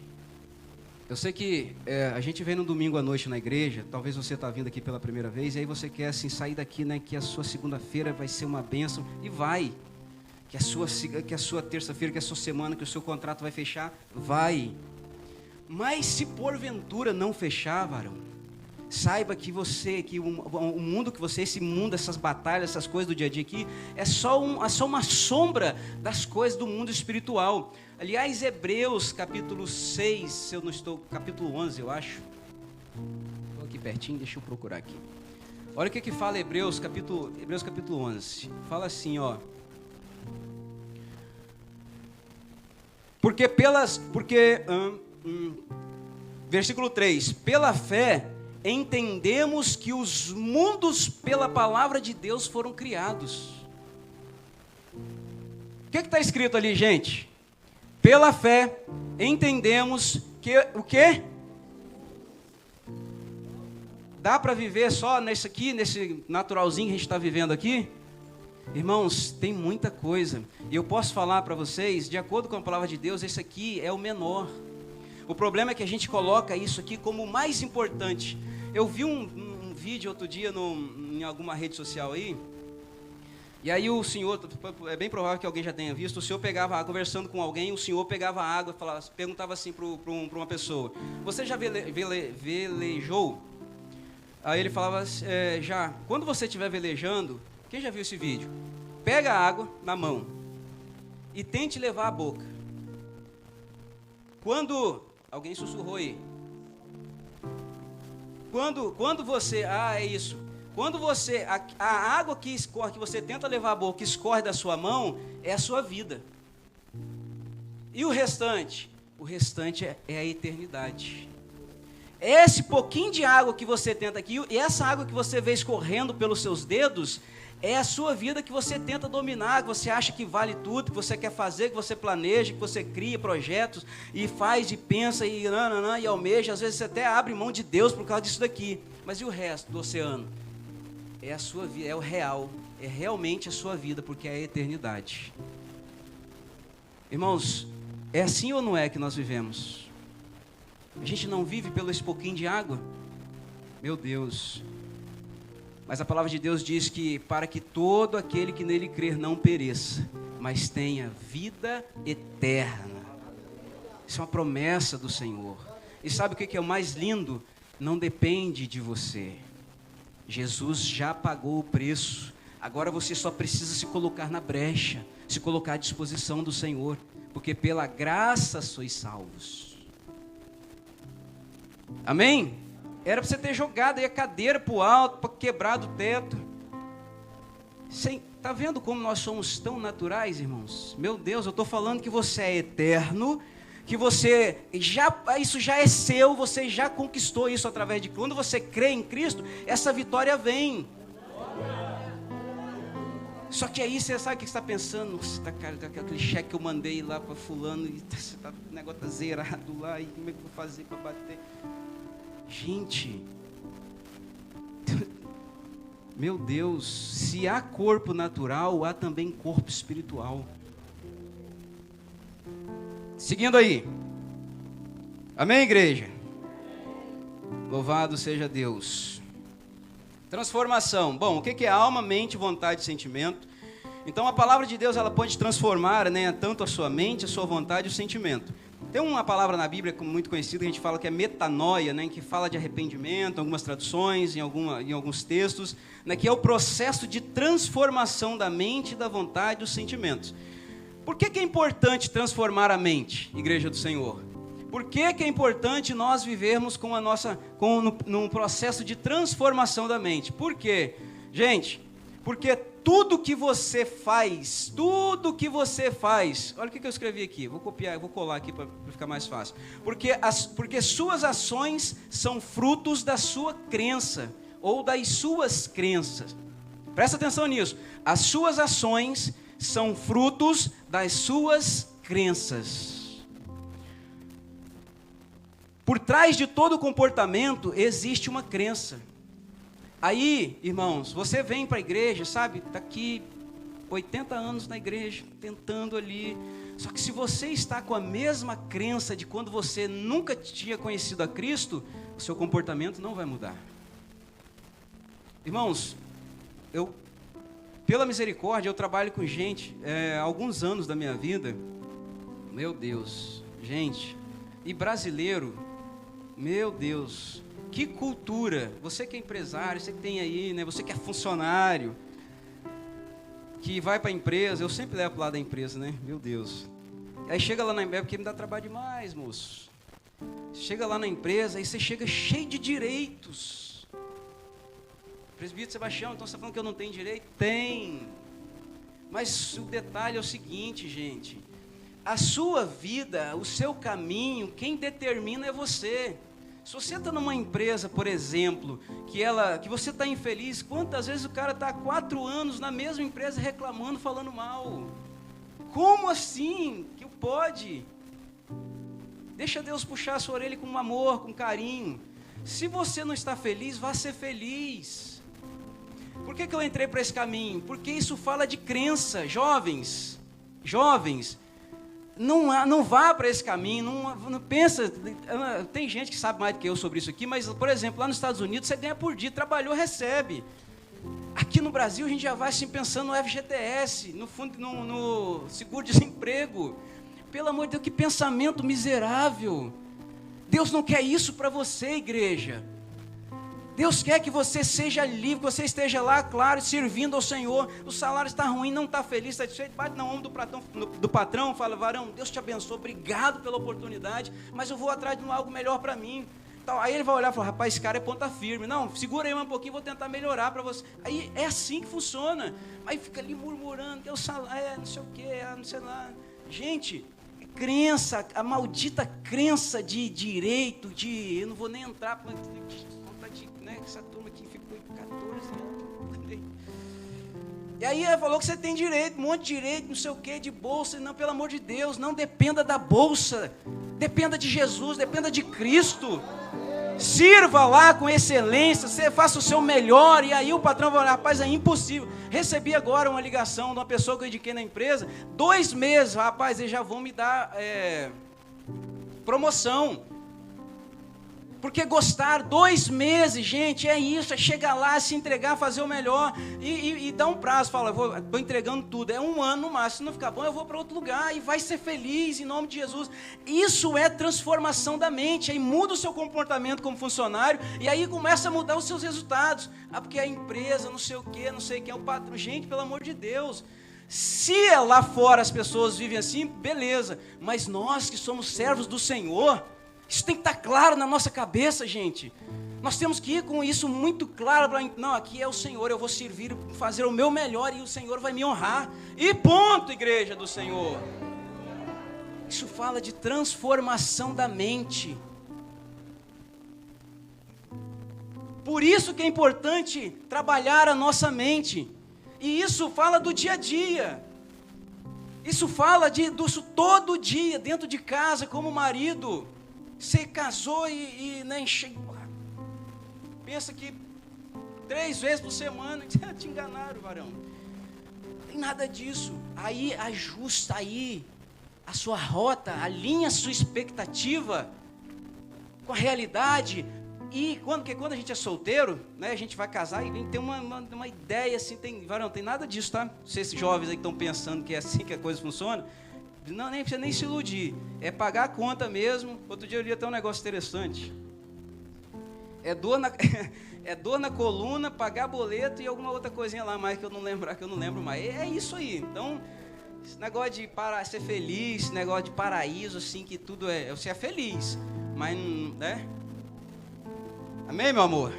eu sei que a gente vem no domingo à noite na igreja, talvez você está vindo aqui pela primeira vez, e aí você quer assim, sair daqui, né, que a sua segunda-feira vai ser uma bênção, e vai. Que a sua terça-feira, que a sua semana, que o seu contrato vai fechar, vai. Mas se porventura não fechar, varão, saiba que o mundo que você, esse mundo, essas batalhas, essas coisas do dia a dia aqui, é só uma sombra das coisas do mundo espiritual. Aliás, Hebreus capítulo 6, se eu não estou, capítulo 11 eu acho. Estou aqui pertinho, deixa eu procurar aqui. Olha o que fala Hebreus capítulo 11. Fala assim, ó. Versículo 3, pela fé entendemos que os mundos pela palavra de Deus foram criados. O que está escrito ali, gente? Pela fé entendemos que o quê? Dá para viver só nesse naturalzinho que a gente está vivendo aqui? Irmãos, tem muita coisa. E eu posso falar para vocês, de acordo com a palavra de Deus, esse aqui é o menor. O problema é que a gente coloca isso aqui como o mais importante. Eu vi um vídeo outro dia em alguma rede social aí, e aí o senhor, é bem provável que alguém já tenha visto, o senhor pegava água, conversando com alguém, o senhor pegava água e perguntava assim para uma pessoa, você já velejou? Aí ele falava, já. Quando você estiver velejando, quem já viu esse vídeo? Pega a água na mão e tente levar à boca. Alguém sussurrou aí. Quando você... é isso. Quando você... A água que escorre, que você tenta levar à boca, que escorre da sua mão, é a sua vida. E o restante? O restante é a eternidade. Esse pouquinho de água que você tenta aqui, e essa água que você vê escorrendo pelos seus dedos, é a sua vida que você tenta dominar, que você acha que vale tudo, que você quer fazer, que você planeja, que você cria projetos, e faz, e pensa, e almeja. Às vezes você até abre mão de Deus por causa disso daqui. Mas e o resto do oceano? É a sua vida, é o real, é realmente a sua vida, porque é a eternidade. Irmãos, é assim ou não é que nós vivemos? A gente não vive pelo esse pouquinho de água? Meu Deus. Mas a palavra de Deus diz que para que todo aquele que nele crer não pereça, mas tenha vida eterna. Isso é uma promessa do Senhor. E sabe o que é o mais lindo? Não depende de você. Jesus já pagou o preço. Agora você só precisa se colocar na brecha, se colocar à disposição do Senhor, porque pela graça sois salvos. Amém? Era para você ter jogado aí a cadeira para o alto, para quebrar do teto. Está vendo como nós somos tão naturais, irmãos? Meu Deus, eu estou falando que você é eterno, que isso já é seu, você já conquistou isso através de... Quando você crê em Cristo, essa vitória vem. Só que aí você sabe o que você está pensando? Cara, aquele cheque que eu mandei lá para fulano, e o negócio está zerado lá, e como é que eu vou fazer para bater? Gente, meu Deus, se há corpo natural, há também corpo espiritual. Seguindo aí. Amém, igreja? Louvado seja Deus. Transformação. Bom, o que é alma, mente, vontade e sentimento? Então a palavra de Deus, ela pode transformar, né, tanto a sua mente, a sua vontade e o sentimento. Tem uma palavra na Bíblia muito conhecida, que a gente fala que é metanoia, né, que fala de arrependimento, em algumas traduções, em alguns textos, né, que é o processo de transformação da mente, da vontade e dos sentimentos. Por que é importante transformar a mente, Igreja do Senhor? Por que é importante nós vivermos num processo de transformação da mente? Por quê? Gente, porque tudo que você faz, olha o que eu escrevi aqui, vou copiar, vou colar aqui para ficar mais fácil. Porque suas ações são frutos da sua crença, ou das suas crenças. Presta atenção nisso. As suas ações são frutos das suas crenças. Por trás de todo comportamento existe uma crença. Aí, irmãos, você vem para a igreja, sabe? Está aqui 80 anos na igreja, tentando ali. Só que se você está com a mesma crença de quando você nunca tinha conhecido a Cristo, o seu comportamento não vai mudar. Irmãos, pela misericórdia, eu trabalho com gente há alguns anos da minha vida. Meu Deus, gente, e brasileiro, meu Deus, que cultura. Você que é empresário, você que tem aí, né? Você que é funcionário, que vai para a empresa, eu sempre levo para o lado da empresa, né? Meu Deus. Aí chega lá na empresa, porque me dá trabalho demais, moço. Chega lá na empresa, aí você chega cheio de direitos. Presbítero Sebastião, então você está falando que eu não tenho direito? Tem. Mas o detalhe é o seguinte, gente. A sua vida, o seu caminho, quem determina é você. Se você está numa empresa, por exemplo, que você está infeliz, quantas vezes o cara está há 4 anos na mesma empresa reclamando, falando mal? Como assim? Que pode? Deixa Deus puxar a sua orelha com amor, com carinho. Se você não está feliz, vá ser feliz. Por que eu entrei para esse caminho? Porque isso fala de crença. Jovens, não vá para esse caminho, não pensa. Tem gente que sabe mais do que eu sobre isso aqui, mas, por exemplo, lá nos Estados Unidos você ganha por dia, trabalhou, recebe. Aqui no Brasil a gente já vai assim pensando no FGTS, no fundo, no seguro-desemprego. Pelo amor de Deus, que pensamento miserável. Deus não quer isso para você, igreja. Deus quer que você seja livre, que você esteja lá, claro, servindo ao Senhor. O salário está ruim, não está feliz, está satisfeito, bate na ombro do patrão, fala: varão, Deus te abençoe, obrigado pela oportunidade, mas eu vou atrás de algo melhor para mim. Então, aí ele vai olhar e falar: rapaz, esse cara é ponta firme. Não, segura aí um pouquinho, vou tentar melhorar para você. Aí é assim que funciona. Aí fica ali murmurando, que é o salário, não sei o que, não sei lá. Gente, crença, a maldita crença de direito, eu não vou nem entrar para né, essa turma aqui ficou 14 anos. E aí ele falou que você tem direito, um monte de direito, não sei o que, de bolsa. Não, pelo amor de Deus, não dependa da bolsa, dependa de Jesus, dependa de Cristo. Sirva lá com excelência, você faça o seu melhor. E aí o patrão vai olhar: rapaz, é impossível. Recebi agora uma ligação de uma pessoa que eu indiquei na empresa, 2 meses, rapaz, eles já vão me dar promoção. Porque gostar, 2 meses, gente, é isso, é chegar lá, se entregar, fazer o melhor e dar um prazo. Fala: vou entregando tudo, é 1 ano no máximo, se não ficar bom eu vou para outro lugar e vai ser feliz em nome de Jesus. Isso é transformação da mente, aí muda o seu comportamento como funcionário e aí começa a mudar os seus resultados. Porque a empresa, não sei o que, não sei quem é o patrão. Gente, pelo amor de Deus, se lá fora as pessoas vivem assim, beleza, mas nós que somos servos do Senhor, isso tem que estar claro na nossa cabeça, gente. Nós temos que ir com isso muito claro. Não, aqui é o Senhor, eu vou servir, fazer o meu melhor e o Senhor vai me honrar. E ponto, igreja do Senhor. Isso fala de transformação da mente. Por isso que é importante trabalhar a nossa mente. E isso fala do dia a dia. Isso fala disso todo dia, dentro de casa, como marido. Você casou e nem pensa que 3 vezes por semana, te enganaram, varão. Não tem nada disso. Aí ajusta aí a sua rota, alinha a sua expectativa com a realidade. E quando a gente é solteiro, né, a gente vai casar e tem uma ideia assim, varão, tem nada disso, tá? Vocês jovens aí que estão pensando que é assim que a coisa funciona, não, nem precisa nem se iludir, é pagar a conta mesmo. Outro dia eu li até um negócio interessante, é dor na coluna, pagar boleto e alguma outra coisinha lá mais que eu não lembro mais, é isso aí. Então, esse negócio de ser feliz, esse negócio de paraíso, assim, que tudo você é feliz, mas, né? Amém, meu amor?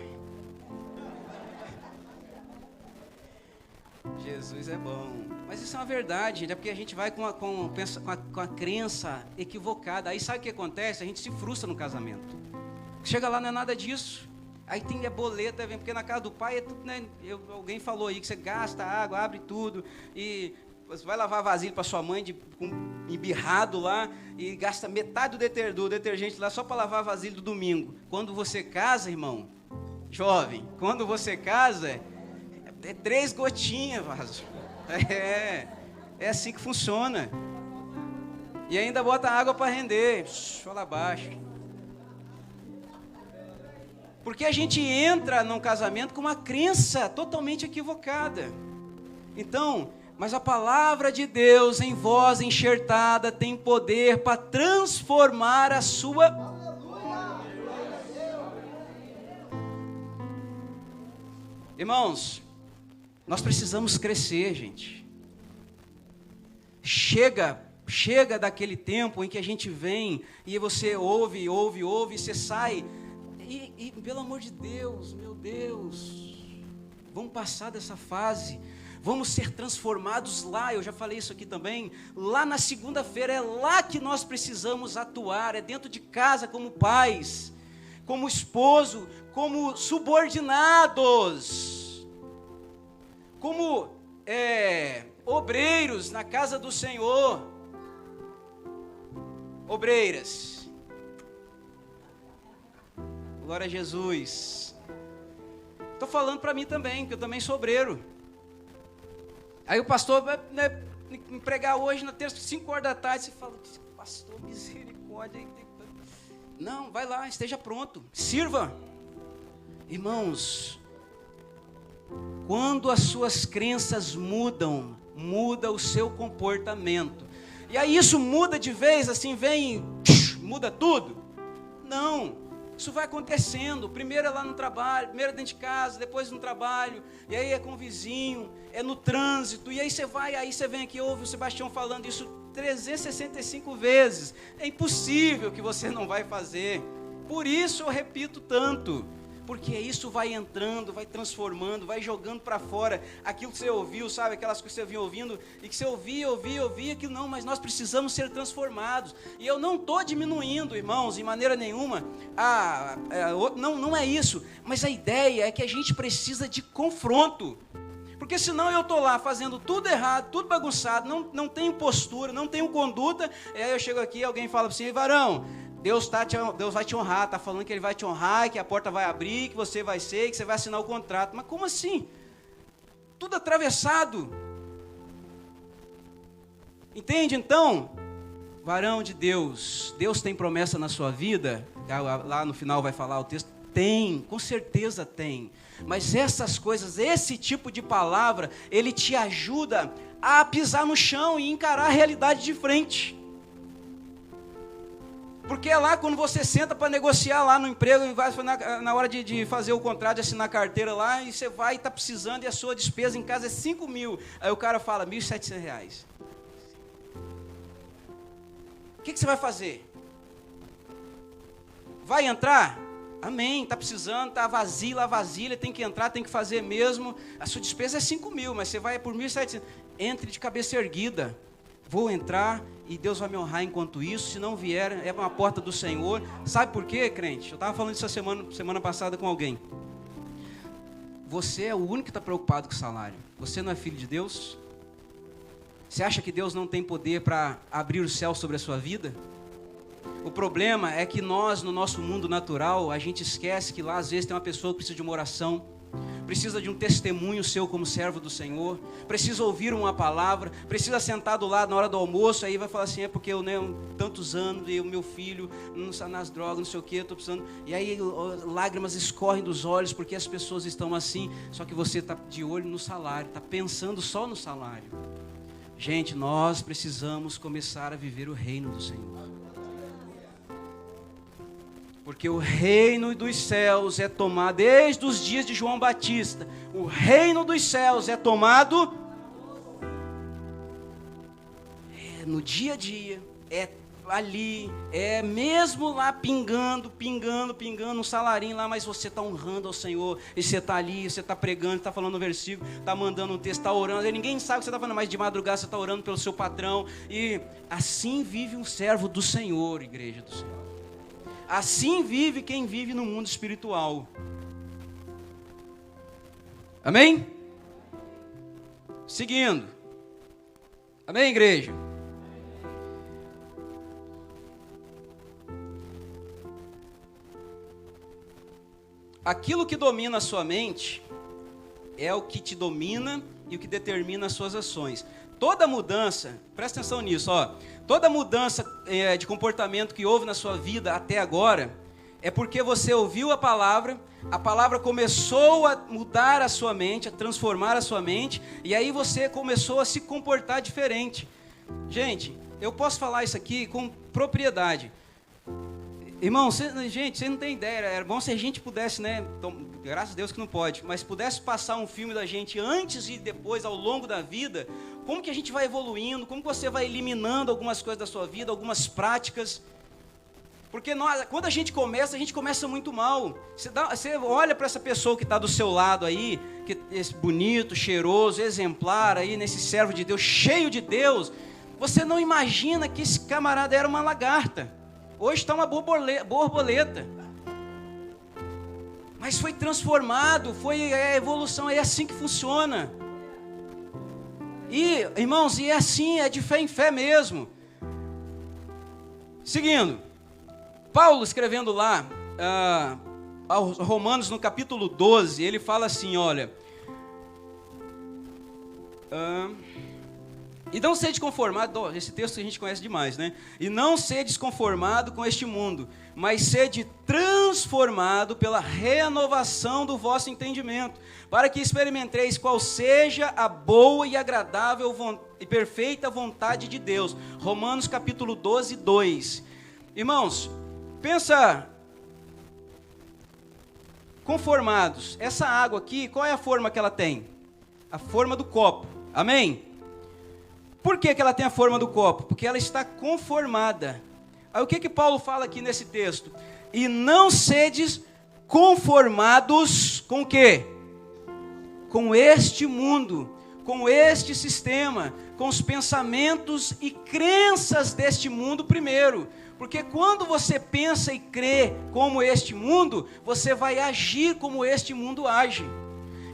Jesus é bom. Mas isso é uma verdade, é porque a gente vai com a crença equivocada. Aí sabe o que acontece? A gente se frustra no casamento. Chega lá, não é nada disso. Aí tem boleto, porque na casa do pai é tudo, né? Alguém falou aí que você gasta água, abre tudo. E Você vai lavar vasilha para sua mãe embirrado lá e gasta metade do detergente lá só para lavar a vasilha do domingo. Quando você casa, irmão, jovem, quando você casa, é 3 gotinhas, vaso. É assim que funciona. E ainda bota água para render, só lá abaixo. Porque a gente entra num casamento com uma crença totalmente equivocada. Então, mas a palavra de Deus em voz enxertada tem poder para transformar a sua... Irmãos, nós precisamos crescer, gente. Chega daquele tempo em que a gente vem e você ouve, e você sai... E pelo amor de Deus, meu Deus, vamos passar dessa fase, vamos ser transformados lá. Eu já falei isso aqui também, lá na segunda-feira, é lá que nós precisamos atuar, é dentro de casa, como pais, como esposo, como subordinados, como obreiros na casa do Senhor, obreiras. Glória a Jesus. Estou falando para mim também, porque eu também sou obreiro. Aí o pastor vai me pregar hoje na terça, 5 horas da tarde. Você fala, pastor, misericórdia. Não, vai lá, esteja pronto, sirva. Irmãos, quando as suas crenças mudam, muda o seu comportamento. E aí isso muda de vez, assim, muda tudo? Não. Isso vai acontecendo, primeiro é lá no trabalho, primeiro é dentro de casa, depois no trabalho, e aí é com o vizinho, é no trânsito, e aí você vem aqui, ouve o Sebastião falando isso 365 vezes, é impossível que você não vai fazer, por isso eu repito tanto, porque isso vai entrando, vai transformando, vai jogando para fora aquilo que você ouviu, sabe, aquelas coisas que você vinha ouvindo, e que você ouvia, aquilo não, mas nós precisamos ser transformados, e eu não estou diminuindo, irmãos, de maneira nenhuma, não é isso, mas a ideia é que a gente precisa de confronto, porque senão eu estou lá fazendo tudo errado, tudo bagunçado, não tenho postura, não tenho conduta, e aí eu chego aqui e alguém fala assim, varão, Deus vai te honrar, está falando que Ele vai te honrar, que a porta vai abrir, que você vai ser, que você vai assinar o contrato. Mas como assim? Tudo atravessado. Entende então? Varão de Deus, Deus tem promessa na sua vida? Lá no final vai falar o texto. Tem, com certeza tem. Mas essas coisas, esse tipo de palavra, ele te ajuda a pisar no chão e encarar a realidade de frente. Porque é lá quando você senta para negociar lá no emprego, e vai na hora de fazer o contrato, de assinar a carteira lá, e você vai e está precisando, e a sua despesa em casa é 5 mil. Aí o cara fala, R$1.700. O que você vai fazer? Vai entrar? Amém, está precisando, está vazio, a vasilha, tem que entrar, tem que fazer mesmo. A sua despesa é 5 mil, mas você vai por 1.700. Entre de cabeça erguida. Vou entrar e Deus vai me honrar enquanto isso. Se não vier, é uma porta do Senhor. Sabe por quê, crente? Eu estava falando isso semana passada com alguém. Você é o único que está preocupado com o salário. Você não é filho de Deus? Você acha que Deus não tem poder para abrir o céu sobre a sua vida? O problema é que nós, no nosso mundo natural, a gente esquece que lá às vezes tem uma pessoa que precisa de uma oração, precisa de um testemunho seu como servo do Senhor, precisa ouvir uma palavra, precisa sentar do lado na hora do almoço, aí vai falar assim, é porque eu, tantos anos, e o meu filho não está nas drogas, não sei o que, eu estou precisando, e aí lágrimas escorrem dos olhos, porque as pessoas estão assim, só que você está de olho no salário, está pensando só no salário. Gente, nós precisamos começar a viver o reino do Senhor. Porque o reino dos céus é tomado, desde os dias de João Batista, o reino dos céus é tomado no dia a dia, é ali, é mesmo lá pingando um salarinho lá, mas você está honrando ao Senhor, e você está ali, você está pregando, está falando um versículo, está mandando um texto, está orando, e ninguém sabe o que você está falando, mas de madrugada você está orando pelo seu patrão, e assim vive um servo do Senhor, igreja do Senhor. Assim vive quem vive no mundo espiritual. Amém? Seguindo. Amém, igreja? Aquilo que domina a sua mente é o que te domina e o que determina as suas ações. Toda mudança, presta atenção nisso, toda mudança de comportamento que houve na sua vida até agora, é porque você ouviu a palavra começou a mudar a sua mente, a transformar a sua mente, e aí você começou a se comportar diferente. Gente, eu posso falar isso aqui com propriedade. Irmão, gente, você não tem ideia, era bom se a gente pudesse, né, graças a Deus que não pode, mas pudesse passar um filme da gente antes e depois, ao longo da vida, como que a gente vai evoluindo, como que você vai eliminando algumas coisas da sua vida, algumas práticas, porque quando a gente começa muito mal. Você olha para essa pessoa que está do seu lado aí, que esse bonito, cheiroso, exemplar aí, nesse servo de Deus, cheio de Deus, você não imagina que esse camarada era uma lagarta. Hoje está uma borboleta. Mas foi transformado, foi a evolução, é assim que funciona. E, irmãos, e é assim, é de fé em fé mesmo. Seguindo, Paulo escrevendo lá, aos Romanos no capítulo 12, ele fala assim, olha... E não sede conformado, esse texto a gente conhece demais, né? E não sede conformado com este mundo, mas sede transformado pela renovação do vosso entendimento, para que experimenteis qual seja a boa e agradável e perfeita vontade de Deus. Romanos capítulo 12, 2. Irmãos, pensa, conformados, essa água aqui, qual é a forma que ela tem? A forma do copo, amém? Por que ela tem a forma do copo? Porque ela está conformada. Aí o que Paulo fala aqui nesse texto? E não sedes conformados com o quê? Com este mundo, com este sistema, com os pensamentos e crenças deste mundo primeiro. Porque quando você pensa e crê como este mundo, você vai agir como este mundo age.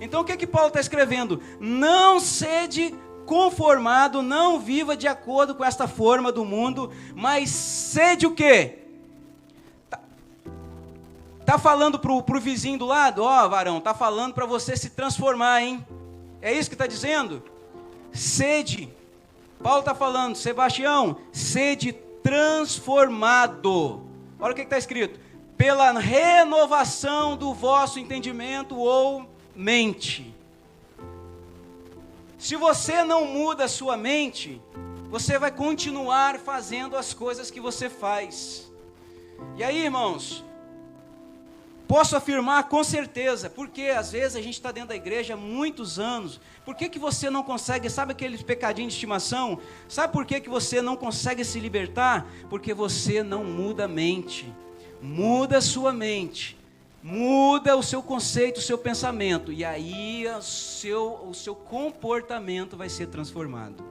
Então o que Paulo está escrevendo? Não sede conformado, não viva de acordo com esta forma do mundo, mas sede o quê? Tá falando pro vizinho do lado, varão, tá falando para você se transformar, hein? É isso que está dizendo? Sede. Paulo está falando, Sebastião, sede transformado. Olha o que está escrito: pela renovação do vosso entendimento ou mente. Se você não muda a sua mente, você vai continuar fazendo as coisas que você faz. E aí, irmãos, posso afirmar com certeza, porque às vezes a gente está dentro da igreja há muitos anos. Por que você não consegue, sabe aquele pecadinho de estimação? Sabe por que você não consegue se libertar? Porque você não muda a mente. Muda a sua mente. Muda o seu conceito, o seu pensamento, e aí o seu comportamento vai ser transformado.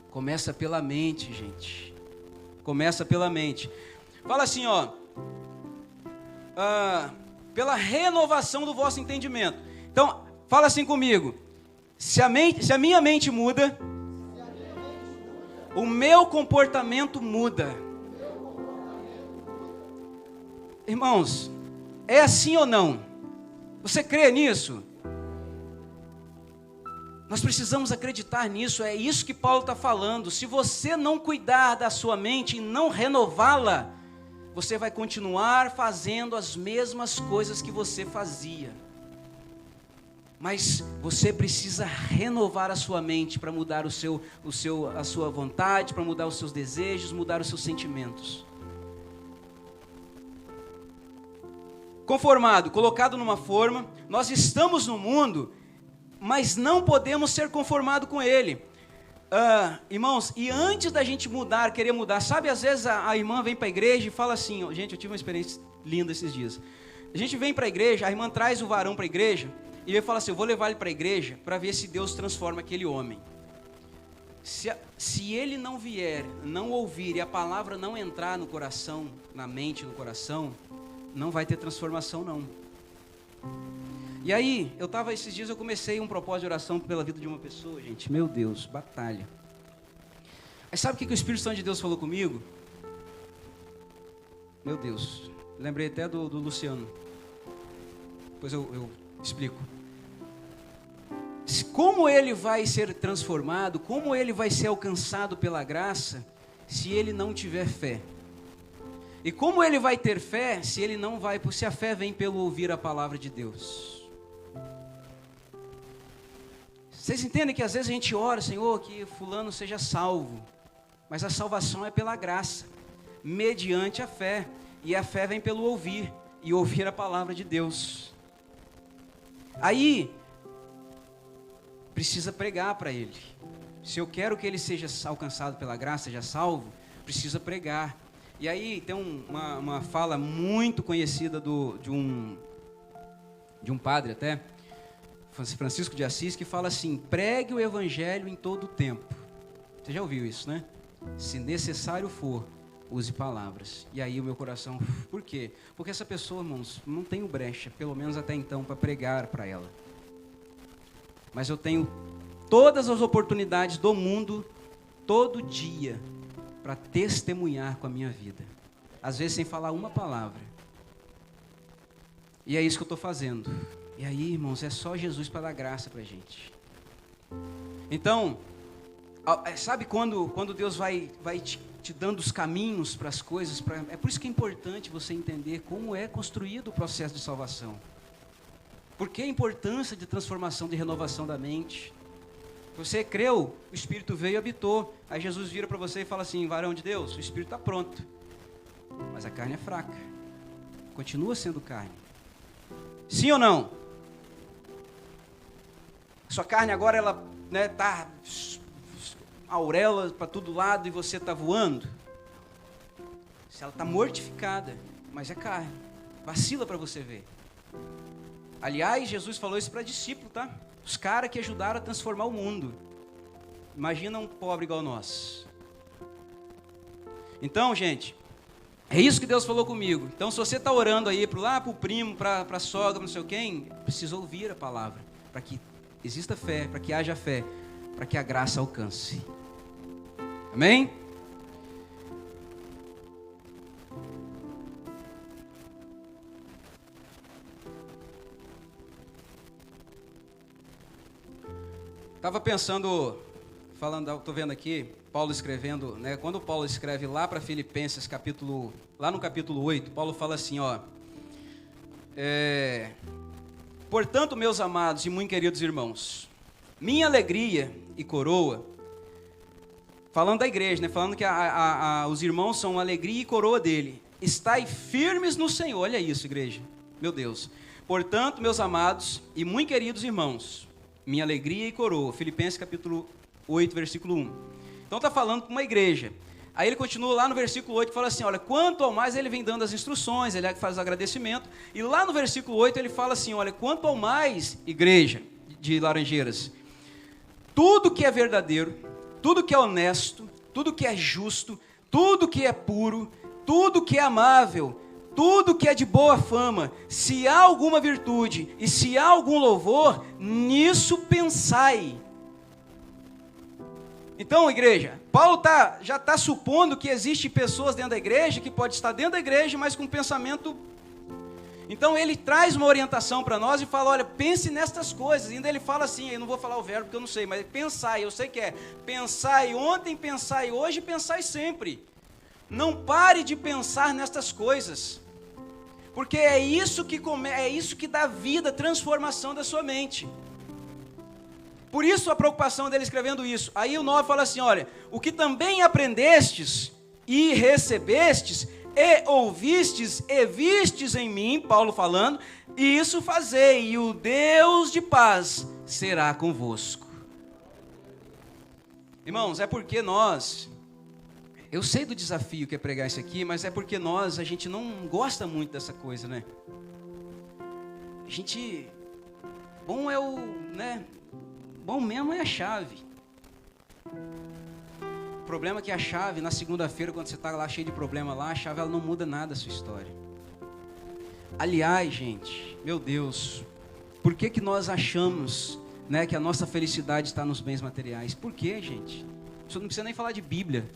Começa pela mente, gente. Começa pela mente. Fala assim, pela renovação do vosso entendimento. Então, fala assim comigo: se a minha mente muda, o meu comportamento muda. Irmãos, é assim ou não? Você crê nisso? Nós precisamos acreditar nisso, é isso que Paulo está falando. Se você não cuidar da sua mente e não renová-la, você vai continuar fazendo as mesmas coisas que você fazia. Mas você precisa renovar a sua mente para mudar a sua vontade, para mudar os seus desejos, mudar os seus sentimentos. Conformado, colocado numa forma, nós estamos no mundo, mas não podemos ser conformados com ele. Irmãos, e antes da gente mudar, querer mudar, sabe, às vezes a irmã vem para a igreja e fala assim, gente, eu tive uma experiência linda esses dias. A gente vem para a igreja, a irmã traz o varão para a igreja, e ele fala assim, eu vou levar ele para a igreja, para ver se Deus transforma aquele homem. Se ele não vier, não ouvir, e a palavra não entrar no coração, na mente, no coração, não vai ter transformação não. E aí, esses dias eu comecei um propósito de oração pela vida de uma pessoa, gente. Meu Deus, batalha. Aí sabe o que o Espírito Santo de Deus falou comigo? Meu Deus, lembrei até do Luciano. Depois eu explico. Como ele vai ser transformado, como ele vai ser alcançado pela graça, se ele não tiver fé? E como ele vai ter fé, se a fé vem pelo ouvir a palavra de Deus? Vocês entendem que às vezes a gente ora, Senhor, que fulano seja salvo, mas a salvação é pela graça, mediante a fé, e a fé vem pelo ouvir, e ouvir a palavra de Deus. Aí, precisa pregar para ele. Se eu quero que ele seja alcançado pela graça, seja salvo, precisa pregar. E aí tem uma fala muito conhecida de um padre até, Francisco de Assis, que fala assim: pregue o evangelho em todo o tempo. Você já ouviu isso, né? Se necessário for, use palavras. E aí o meu coração, por quê? Porque essa pessoa, irmãos, não tenho brecha, pelo menos até então, para pregar para ela. Mas eu tenho todas as oportunidades do mundo, todo dia, para testemunhar com a minha vida. Às vezes sem falar uma palavra. E é isso que eu estou fazendo. E aí, irmãos, é só Jesus para dar graça para a gente. Então, sabe quando Deus vai te dando os caminhos para as coisas? É por isso que é importante você entender como é construído o processo de salvação. Por que a importância de transformação, de renovação da mente? Você creu, o Espírito veio e habitou. Aí Jesus vira para você e fala assim: varão de Deus, o Espírito está pronto, mas a carne é fraca. Continua sendo carne. Sim ou não? Sua carne agora, ela está auréola para todo lado e você está voando. Se ela está mortificada, mas é carne. Vacila para você ver. Aliás, Jesus falou isso para discípulos, tá? Os caras que ajudaram a transformar o mundo. Imagina um pobre igual nós. Então, gente, é isso que Deus falou comigo. Então, se você está orando aí para o primo, para a sogra, não sei quem, precisa ouvir a palavra, para que exista fé, para que haja fé, para que a graça alcance. Amém? Estava pensando, estou vendo aqui, Paulo escrevendo, né? Quando Paulo escreve lá para Filipenses, lá no capítulo 8, Paulo fala assim, ó: portanto, meus amados e muito queridos irmãos, minha alegria e coroa, falando da igreja, né? Falando que os irmãos são a alegria e coroa dele, estai firmes no Senhor. Olha isso, igreja, meu Deus. Portanto, meus amados e muito queridos irmãos, minha alegria e coroa. Filipenses capítulo 8, versículo 1. Então está falando para uma igreja. Aí ele continua lá no versículo 8 e fala assim, olha, quanto ao mais, ele vem dando as instruções, ele faz o agradecimento. E lá no versículo 8 ele fala assim, olha, quanto ao mais, igreja de Laranjeiras, tudo que é verdadeiro, tudo que é honesto, tudo que é justo, tudo que é puro, tudo que é amável, tudo que é de boa fama, se há alguma virtude e se há algum louvor, nisso pensai. Então, igreja, Paulo já está supondo que existem pessoas dentro da igreja, que pode estar dentro da igreja, mas com um pensamento. Então ele traz uma orientação para nós e fala, olha, pense nestas coisas. Ainda ele fala assim, eu não vou falar o verbo porque eu não sei, mas pensai, eu sei que é. Pensai ontem, pensai hoje, pensai sempre. Não pare de pensar nestas coisas. Porque é isso que dá vida, transformação da sua mente. Por isso a preocupação dele escrevendo isso. Aí o 9 fala assim, olha, o que também aprendestes e recebestes e ouvistes e vistes em mim, Paulo falando, isso fazei, e o Deus de paz será convosco. Irmãos, é porque eu sei do desafio que é pregar isso aqui, mas é porque a gente não gosta muito dessa coisa, né? Bom é bom mesmo é a chave. O problema é que a chave, na segunda-feira, quando você está lá cheio de problema lá, a chave ela não muda nada a sua história. Aliás, gente, meu Deus, Por que que nós achamos, né, que a nossa felicidade está nos bens materiais? Por quê, gente? Você não precisa nem falar de Bíblia.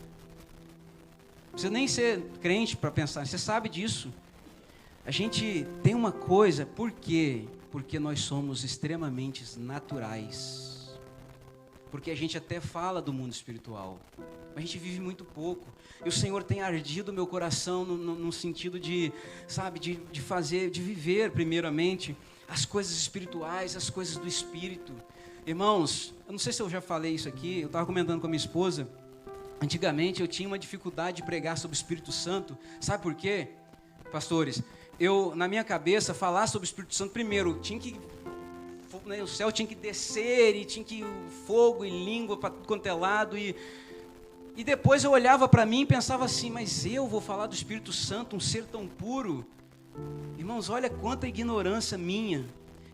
Não precisa nem ser crente para pensar. Você sabe disso. A gente tem uma coisa. Por quê? Porque nós somos extremamente naturais. Porque a gente até fala do mundo espiritual, mas a gente vive muito pouco. E o Senhor tem ardido meu coração no sentido de, sabe, de fazer, de viver primeiramente as coisas espirituais, as coisas do Espírito. Irmãos, eu não sei se eu já falei isso aqui, eu estava comentando com a minha esposa. Antigamente eu tinha uma dificuldade de pregar sobre o Espírito Santo. Sabe por quê, pastores? Na minha cabeça, falar sobre o Espírito Santo, primeiro, o céu tinha que descer, e tinha que fogo e língua para tudo quanto é lado, e depois eu olhava para mim e pensava assim, mas eu vou falar do Espírito Santo, um ser tão puro? Irmãos, olha quanta ignorância minha.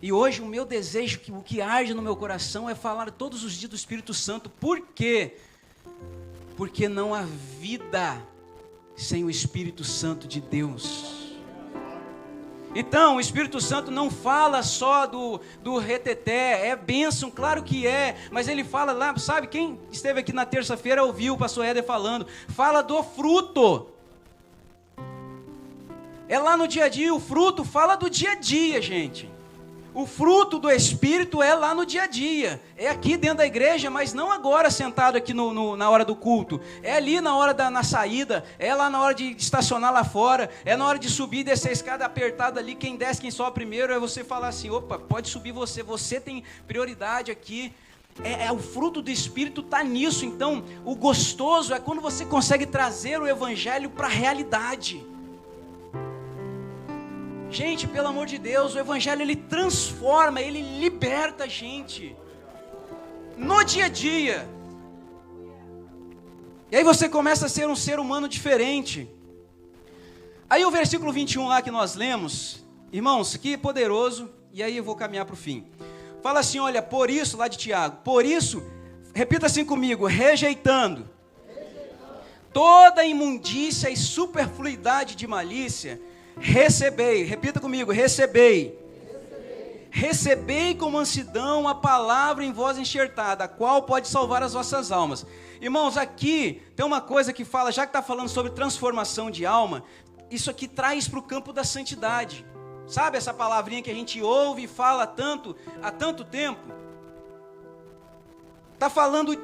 E hoje o meu desejo, o que arde no meu coração é falar todos os dias do Espírito Santo. Por quê? Porque não há vida sem o Espírito Santo de Deus. Então, o Espírito Santo não fala só do reteté, é bênção, claro que é, mas ele fala lá, sabe, quem esteve aqui na terça-feira ouviu o pastor Éder falando, fala do fruto. É lá no dia a dia, o fruto fala do dia a dia, gente. O fruto do Espírito é lá no dia a dia, é aqui dentro da igreja, mas não agora sentado aqui na hora do culto, é ali na saída, é lá na hora de estacionar lá fora, é na hora de subir e descer a escada apertada ali, quem desce, quem sobe primeiro, é você falar assim, opa, pode subir você tem prioridade aqui. O fruto do Espírito está nisso. Então o gostoso é quando você consegue trazer o Evangelho para a realidade. Gente, pelo amor de Deus, o Evangelho ele transforma, ele liberta a gente no dia a dia. E aí você começa a ser um ser humano diferente. Aí o versículo 21 lá que nós lemos, irmãos, que poderoso, e aí eu vou caminhar para o fim. Fala assim, olha, por isso, lá de Tiago, por isso, repita assim comigo, rejeitando toda imundícia e superfluidade de malícia, recebei, repita comigo, recebei com mansidão a palavra em vós enxertada, a qual pode salvar as vossas almas. Irmãos, aqui tem uma coisa que fala, já que está falando sobre transformação de alma, isso aqui traz para o campo da santidade. Sabe essa palavrinha que a gente ouve e fala há tanto tempo? Está falando,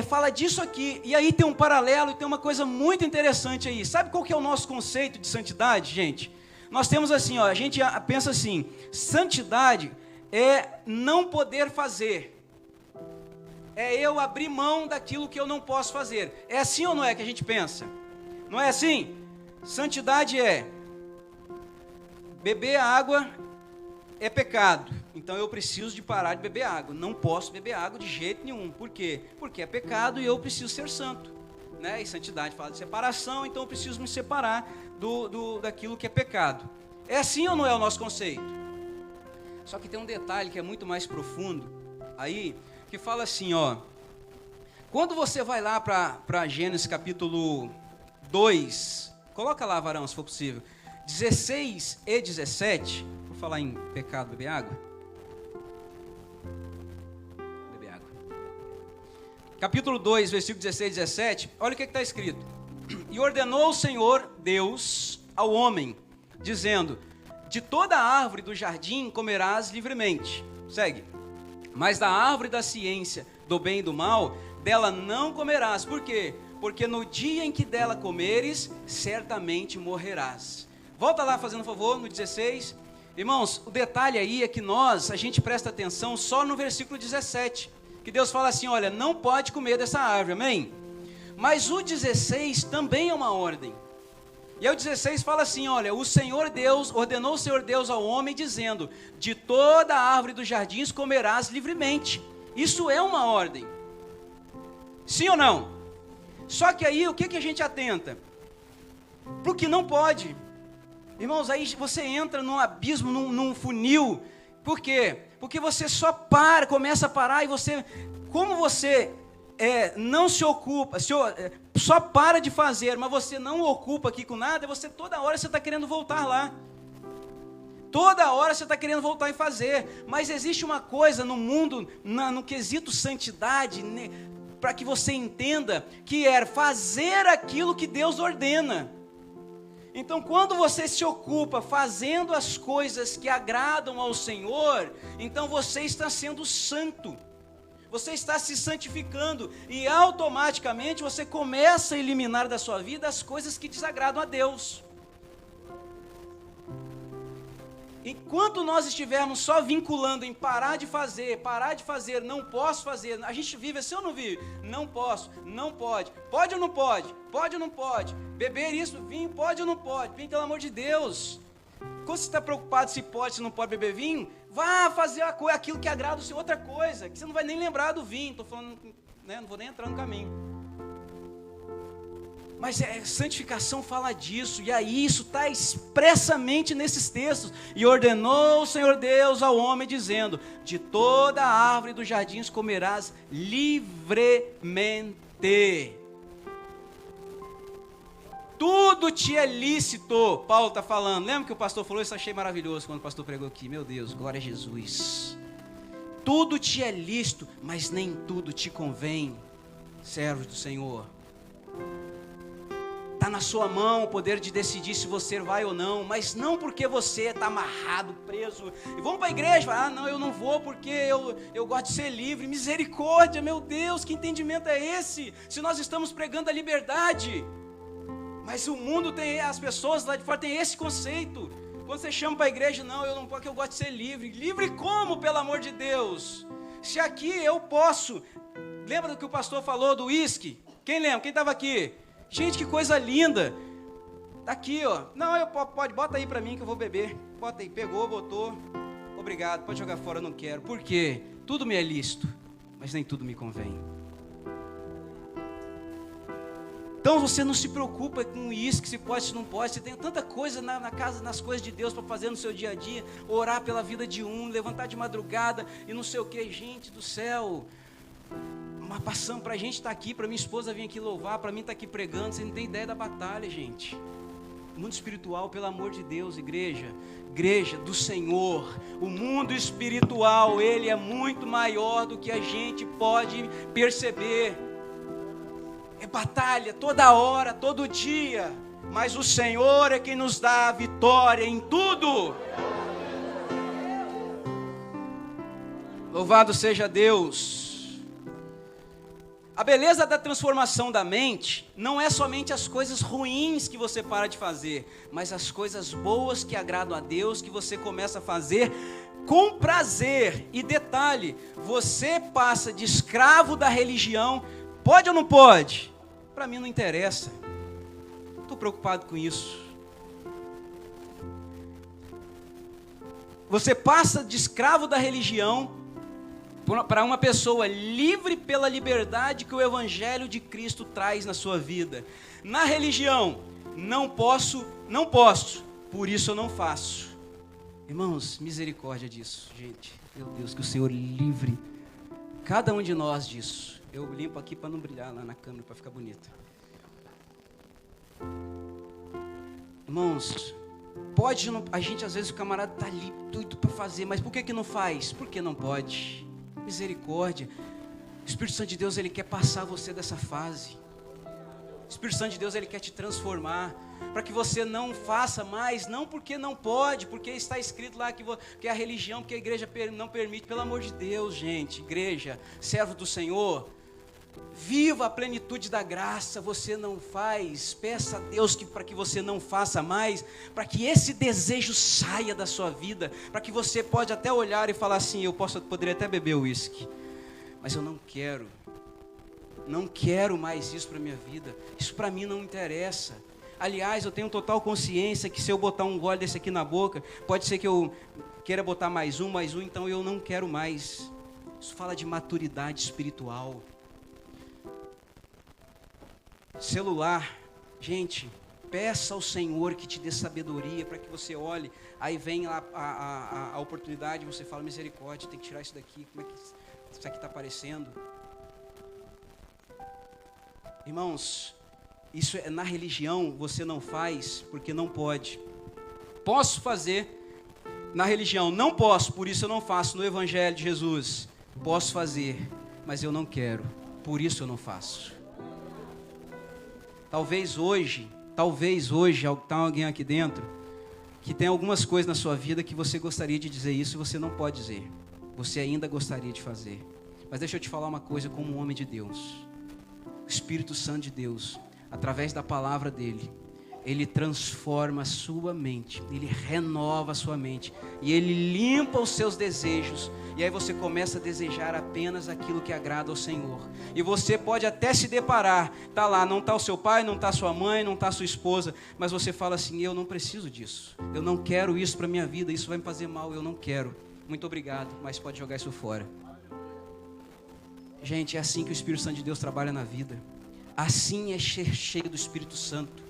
fala disso aqui, e aí tem um paralelo e tem uma coisa muito interessante aí. Sabe qual que é o nosso conceito de santidade, gente? Nós temos assim, a gente pensa assim, santidade é não poder fazer. É eu abrir mão daquilo que eu não posso fazer. É assim ou não é que a gente pensa? Não é assim? Santidade é beber água é pecado. Então eu preciso de parar de beber água. Não posso beber água de jeito nenhum. Por quê? Porque é pecado e eu preciso ser santo. Né? E santidade fala de separação, então eu preciso me separar daquilo que é pecado. É assim ou não é o nosso conceito? Só que tem um detalhe que é muito mais profundo aí, que fala assim, quando você vai lá para Gênesis capítulo 2, coloca lá, varão, se for possível, 16 e 17, vou falar em pecado, beber água. Beber água. Capítulo 2, versículo 16 e 17, olha o que está escrito. E ordenou o Senhor Deus ao homem, dizendo, de toda árvore do jardim comerás livremente. Segue. Mas da árvore da ciência, do bem e do mal, dela não comerás. Por quê? Porque no dia em que dela comeres, certamente morrerás. Volta lá, fazendo favor, no 16. Irmãos, o detalhe aí é que a gente presta atenção só no versículo 17. Que Deus fala assim, olha, não pode comer dessa árvore, amém? Mas o 16 também é uma ordem. E aí o 16 fala assim, olha, ordenou o Senhor Deus ao homem, dizendo, de toda a árvore dos jardins comerás livremente. Isso é uma ordem. Sim ou não? Só que aí, o que a gente atenta? Para o que não pode. Irmãos, aí você entra num abismo, num funil. Por quê? Porque você começa a parar e você, como você não se ocupa, só para de fazer, mas você não ocupa aqui com nada, toda hora você está querendo voltar lá. Toda hora você está querendo voltar e fazer. Mas existe uma coisa no mundo, no quesito santidade, né, para que você entenda, que é fazer aquilo que Deus ordena. Então, quando você se ocupa fazendo as coisas que agradam ao Senhor, então você está sendo santo. Você está se santificando e automaticamente você começa a eliminar da sua vida as coisas que desagradam a Deus. Enquanto nós estivermos só vinculando em parar de fazer, não posso fazer, a gente vive assim ou não vive? Não posso, não pode, pode ou não pode? Pode ou não pode? Beber isso, vinho, pode ou não pode? Vinho, pelo amor de Deus. Quando você está preocupado se pode, se não pode beber vinho, vá fazer aquilo que agrada o Senhor, outra coisa, que você não vai nem lembrar do vinho, estou falando, né, não vou nem entrar no caminho. Mas santificação fala disso, e aí isso está expressamente nesses textos. E ordenou o Senhor Deus ao homem, dizendo: de toda a árvore dos jardins comerás livremente. Tudo te é lícito, Paulo está falando. Lembra que o pastor falou? Isso eu achei maravilhoso quando o pastor pregou aqui. Meu Deus, glória a Jesus. Tudo te é lícito, mas nem tudo te convém, servos do Senhor. Está na sua mão o poder de decidir se você vai ou não, mas não porque você está amarrado, preso, e vamos para a igreja, não, eu não vou porque eu gosto de ser livre. Misericórdia, meu Deus, que entendimento é esse? Se nós estamos pregando a liberdade, mas o mundo tem, as pessoas lá de fora têm esse conceito. Quando você chama para a igreja, não, eu não posso porque eu gosto de ser livre. Livre como, pelo amor de Deus? Se aqui eu posso, lembra do que o pastor falou do uísque? Quem lembra? Quem estava aqui? Gente, que coisa linda. Tá aqui, ó. Não, pode, bota aí para mim que eu vou beber. Bota aí, pegou, botou. Obrigado, pode jogar fora, eu não quero. Por quê? Tudo me é lícito, mas nem tudo me convém. Então você não se preocupa com isso, se pode, se não pode. Você tem tanta coisa na casa, nas coisas de Deus para fazer no seu dia a dia. Orar pela vida de um, levantar de madrugada e não sei o que. Gente do céu, uma passão para a gente estar aqui, para minha esposa vir aqui louvar, para mim estar aqui pregando. Você não tem ideia da batalha, gente. Mundo espiritual, pelo amor de Deus, igreja do Senhor. O mundo espiritual, ele é muito maior do que a gente pode perceber. É batalha toda hora, todo dia, mas o Senhor é quem nos dá a vitória em tudo. Louvado seja Deus. A beleza da transformação da mente não é somente as coisas ruins que você para de fazer, mas as coisas boas que agradam a Deus, que você começa a fazer com prazer. E detalhe, você passa de escravo da religião. Pode ou não pode? Para mim não interessa. Não estou preocupado com isso. Você passa de escravo da religião para uma pessoa livre pela liberdade que o Evangelho de Cristo traz na sua vida. Na religião, não posso, por isso eu não faço. Irmãos, misericórdia disso, gente. Meu Deus, que o Senhor livre cada um de nós disso. Eu limpo aqui para não brilhar lá na câmera, para ficar bonito. Irmãos, pode não, a gente às vezes o camarada está ali doido para fazer, mas por que não faz? Porque não pode. Misericórdia. O Espírito Santo de Deus, ele quer passar você dessa fase. O Espírito Santo de Deus, ele quer te transformar, para que você não faça mais, não porque não pode, porque está escrito lá que a religião, que a igreja não permite. Pelo amor de Deus, gente, igreja, servo do Senhor, viva a plenitude da graça. Você não faz, peça a Deus para que você não faça mais, para que esse desejo saia da sua vida, para que você pode até olhar e falar assim: eu poderia até beber uísque, mas eu não quero mais isso para minha vida, isso para mim não interessa. Aliás, eu tenho total consciência que se eu botar um gole desse aqui na boca, pode ser que eu queira botar mais um, então eu não quero mais. Isso fala de maturidade espiritual. Celular, gente, peça ao Senhor que te dê sabedoria para que você olhe, aí vem a oportunidade, você fala: misericórdia, tem que tirar isso daqui, como é que isso aqui está aparecendo? Irmãos, isso é na religião, você não faz porque não pode. Posso fazer, Na religião, não posso, por isso eu não faço. No Evangelho de Jesus, posso fazer, mas eu não quero, por isso eu não faço. Talvez hoje, está alguém aqui dentro que tem algumas coisas na sua vida que você gostaria de dizer isso e você não pode dizer. Você ainda gostaria de fazer. Mas deixa eu te falar uma coisa como um homem de Deus. O Espírito Santo de Deus, através da palavra dele, ele transforma a sua mente, ele renova a sua mente, e ele limpa os seus desejos, e aí você começa a desejar apenas aquilo que agrada ao Senhor. E você pode até se deparar, tá lá, não está o seu pai, não está sua mãe, não está a sua esposa, mas você fala assim, eu não preciso disso, eu não quero isso para a minha vida, isso vai me fazer mal, eu não quero, muito obrigado, mas pode jogar isso fora. Gente, é assim que o Espírito Santo de Deus trabalha na vida, assim é ser cheio do Espírito Santo.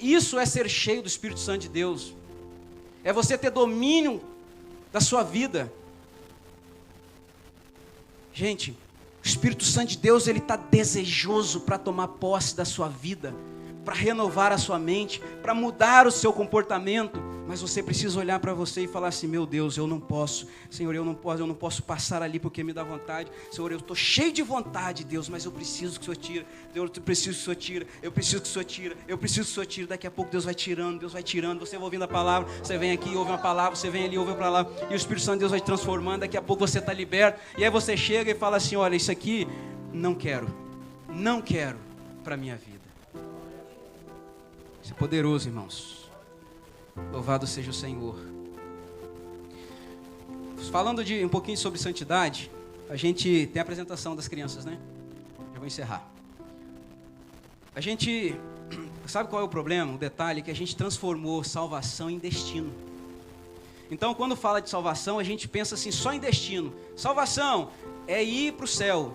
Isso é ser cheio do Espírito Santo de Deus. É você ter domínio da sua vida. Gente, o Espírito Santo de Deus, ele está desejoso para tomar posse da sua vida, para renovar a sua mente, para mudar o seu comportamento. Mas você precisa olhar para você e falar assim, meu Deus, eu não posso, Senhor, eu não posso passar ali porque me dá vontade. Senhor, eu estou cheio de vontade, Deus, mas eu preciso que o Senhor tire. Deus, eu preciso que o Senhor tire, eu preciso que o Senhor tire, eu preciso que o Senhor tire. Daqui a pouco Deus vai tirando, você vai ouvindo a palavra, você vem aqui, ouve uma palavra, você vem ali, ouve a palavra, e o Espírito Santo de Deus vai te transformando, daqui a pouco você está liberto, e aí você chega e fala assim, olha, isso aqui, não quero para a minha vida. Isso é poderoso, irmãos. Louvado seja o Senhor. Falando um pouquinho sobre santidade, a gente tem a apresentação das crianças, né? Já vou encerrar. A gente, sabe qual é o problema? O detalhe é que a gente transformou salvação em destino. Então, quando fala de salvação, a gente pensa assim, só em destino. Salvação é ir para o céu.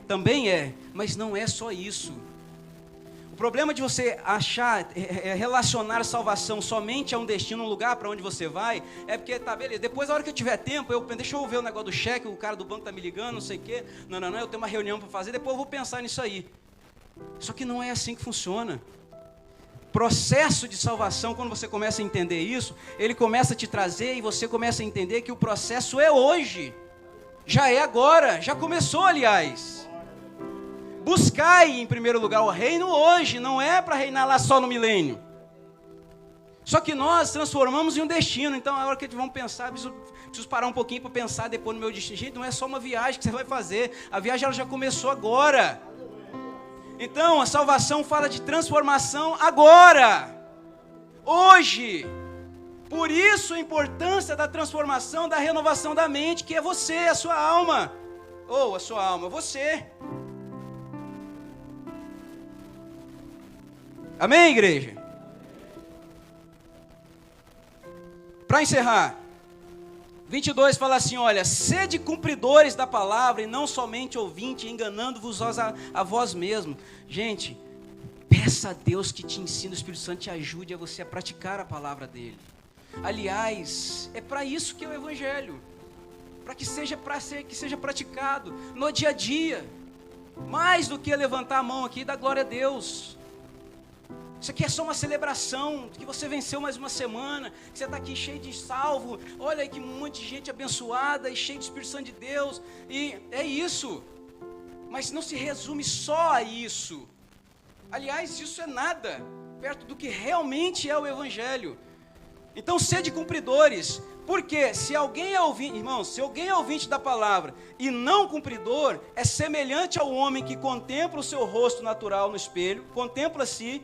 Também é, mas não é só isso. O problema de você relacionar a salvação somente a um destino, um lugar para onde você vai, é porque, tá, beleza, depois a hora que eu tiver tempo, deixa eu ver o negócio do cheque, o cara do banco tá me ligando, não sei o quê, não, eu tenho uma reunião para fazer, depois eu vou pensar nisso aí. Só que não é assim que funciona. Processo de salvação, quando você começa a entender isso, ele começa a te trazer e você começa a entender que o processo é hoje, já é agora, já começou, aliás. Buscai em primeiro lugar o reino hoje, não é para reinar lá só no milênio. Só que nós transformamos em um destino, então a hora que vamos pensar, preciso parar um pouquinho para pensar depois no meu destino. Gente, não é só uma viagem que você vai fazer, a viagem ela já começou agora. Então a salvação fala de transformação agora, hoje. Por isso a importância da transformação, da renovação da mente, que é você, a sua alma. Ou a sua alma, você. Amém, igreja? Para encerrar, 22 fala assim, olha, sede cumpridores da palavra e não somente ouvintes, enganando-vos a vós mesmos. Gente, peça a Deus que te ensine, o Espírito Santo te ajude a você a praticar a palavra dele. Aliás, é para isso que é o Evangelho, para que seja praticado no dia a dia, mais do que levantar a mão aqui e dar glória a Deus. Isso aqui é só uma celebração, que você venceu mais uma semana, que você está aqui cheio de salvo, olha aí que monte de gente abençoada e cheio de Espírito Santo de Deus, e é isso, mas não se resume só a isso. Aliás, isso é nada, perto do que realmente é o Evangelho. Então, sede cumpridores, porque se alguém é ouvinte, irmãos, se alguém é ouvinte da palavra e não cumpridor, é semelhante ao homem que contempla o seu rosto natural no espelho, contempla-se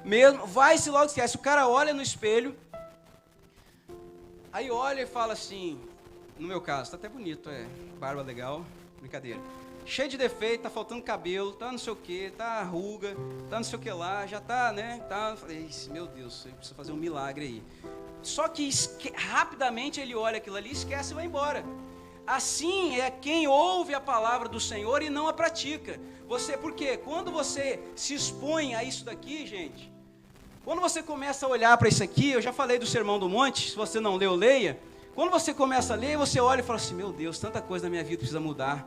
mesmo, vai-se logo esquece. O cara olha no espelho, aí olha e fala assim, no meu caso, tá até bonito, barba legal, brincadeira, cheio de defeito, tá faltando cabelo, tá não sei o que, tá ruga, tá não sei o que lá, já tá, né, tá, falei, meu Deus, eu preciso fazer um milagre aí. Só que rapidamente ele olha aquilo ali, esquece e vai embora. Assim é quem ouve a palavra do Senhor e não a pratica. Porque quando você se expõe a isso daqui, gente, quando você começa a olhar para isso aqui, eu já falei do Sermão do Monte, se você não leu, leia. Quando você começa a ler, você olha e fala assim, meu Deus, tanta coisa na minha vida precisa mudar.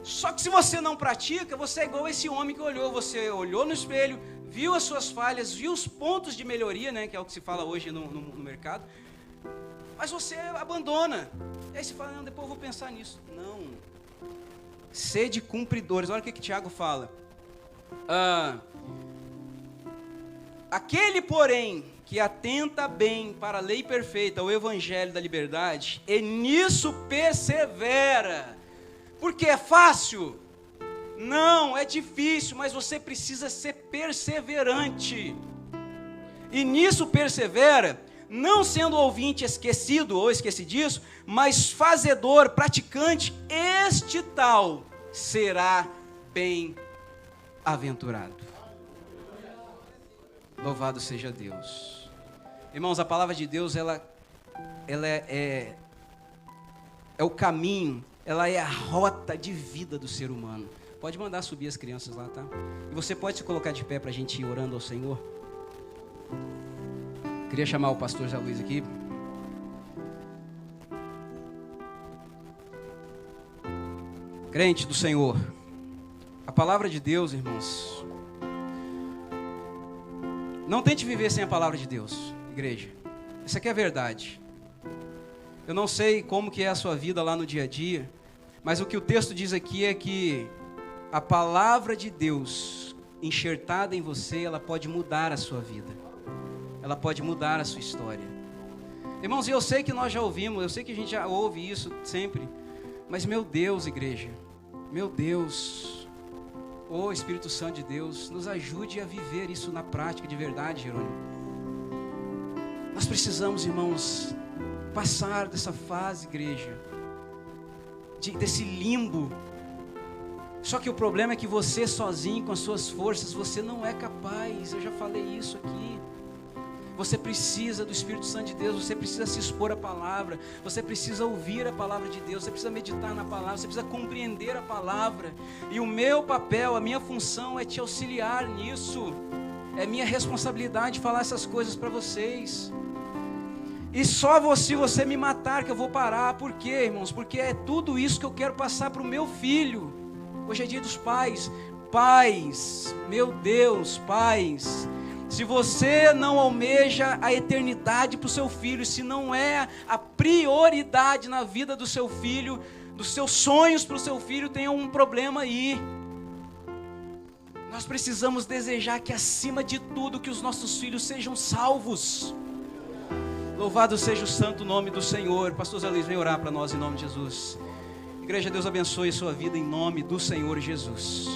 Só que se você não pratica, você é igual esse homem que olhou. Você olhou no espelho, viu as suas falhas, viu os pontos de melhoria, né, que é o que se fala hoje no mercado, mas você abandona. E aí você fala, não, depois eu vou pensar nisso. Não. Sede cumpridores. Olha o que Tiago fala. Aquele, porém, que atenta bem para a lei perfeita, o evangelho da liberdade, e nisso persevera. Porque é fácil? Não, é difícil, mas você precisa ser perseverante. E nisso persevera, não sendo ouvinte esquecido ou esquecidiço, mas fazedor, praticante, este tal será bem-aventurado. Louvado seja Deus. Irmãos, a palavra de Deus, ela é o caminho, ela é a rota de vida do ser humano. Pode mandar subir as crianças lá, tá? E você pode se colocar de pé para a gente ir orando ao Senhor. Queria chamar o pastor Zé Luiz aqui. Crente do Senhor, a palavra de Deus, irmãos, não tente viver sem a palavra de Deus, igreja. Isso aqui é a verdade. Eu não sei como que é a sua vida lá no dia a dia, mas o que o texto diz aqui é que a palavra de Deus enxertada em você, ela pode mudar a sua vida. Ela pode mudar a sua história. Irmãos, eu sei que nós já ouvimos, eu sei que a gente já ouve isso sempre, mas meu Deus, igreja, meu Deus, ô Espírito Santo de Deus, nos ajude a viver isso na prática de verdade, Jerônimo. Nós precisamos, irmãos, passar dessa fase, igreja, desse limbo. Só que o problema é que você sozinho, com as suas forças, você não é capaz. Eu já falei isso aqui. Você precisa do Espírito Santo de Deus, você precisa se expor à palavra, você precisa ouvir a palavra de Deus, você precisa meditar na palavra, você precisa compreender a palavra. E o meu papel, a minha função é te auxiliar nisso. É minha responsabilidade falar essas coisas para vocês. E só se você me matar que eu vou parar. Por quê, irmãos? Porque é tudo isso que eu quero passar para o meu filho. Hoje é dia dos pais. Pais, meu Deus, pais, se você não almeja a eternidade para o seu filho, se não é a prioridade na vida do seu filho, dos seus sonhos para o seu filho, tem um problema aí. Nós precisamos desejar que, acima de tudo, que os nossos filhos sejam salvos. Louvado seja o santo nome do Senhor. Pastor Zé Luiz, vem orar para nós em nome de Jesus. Igreja, Deus abençoe a sua vida em nome do Senhor Jesus.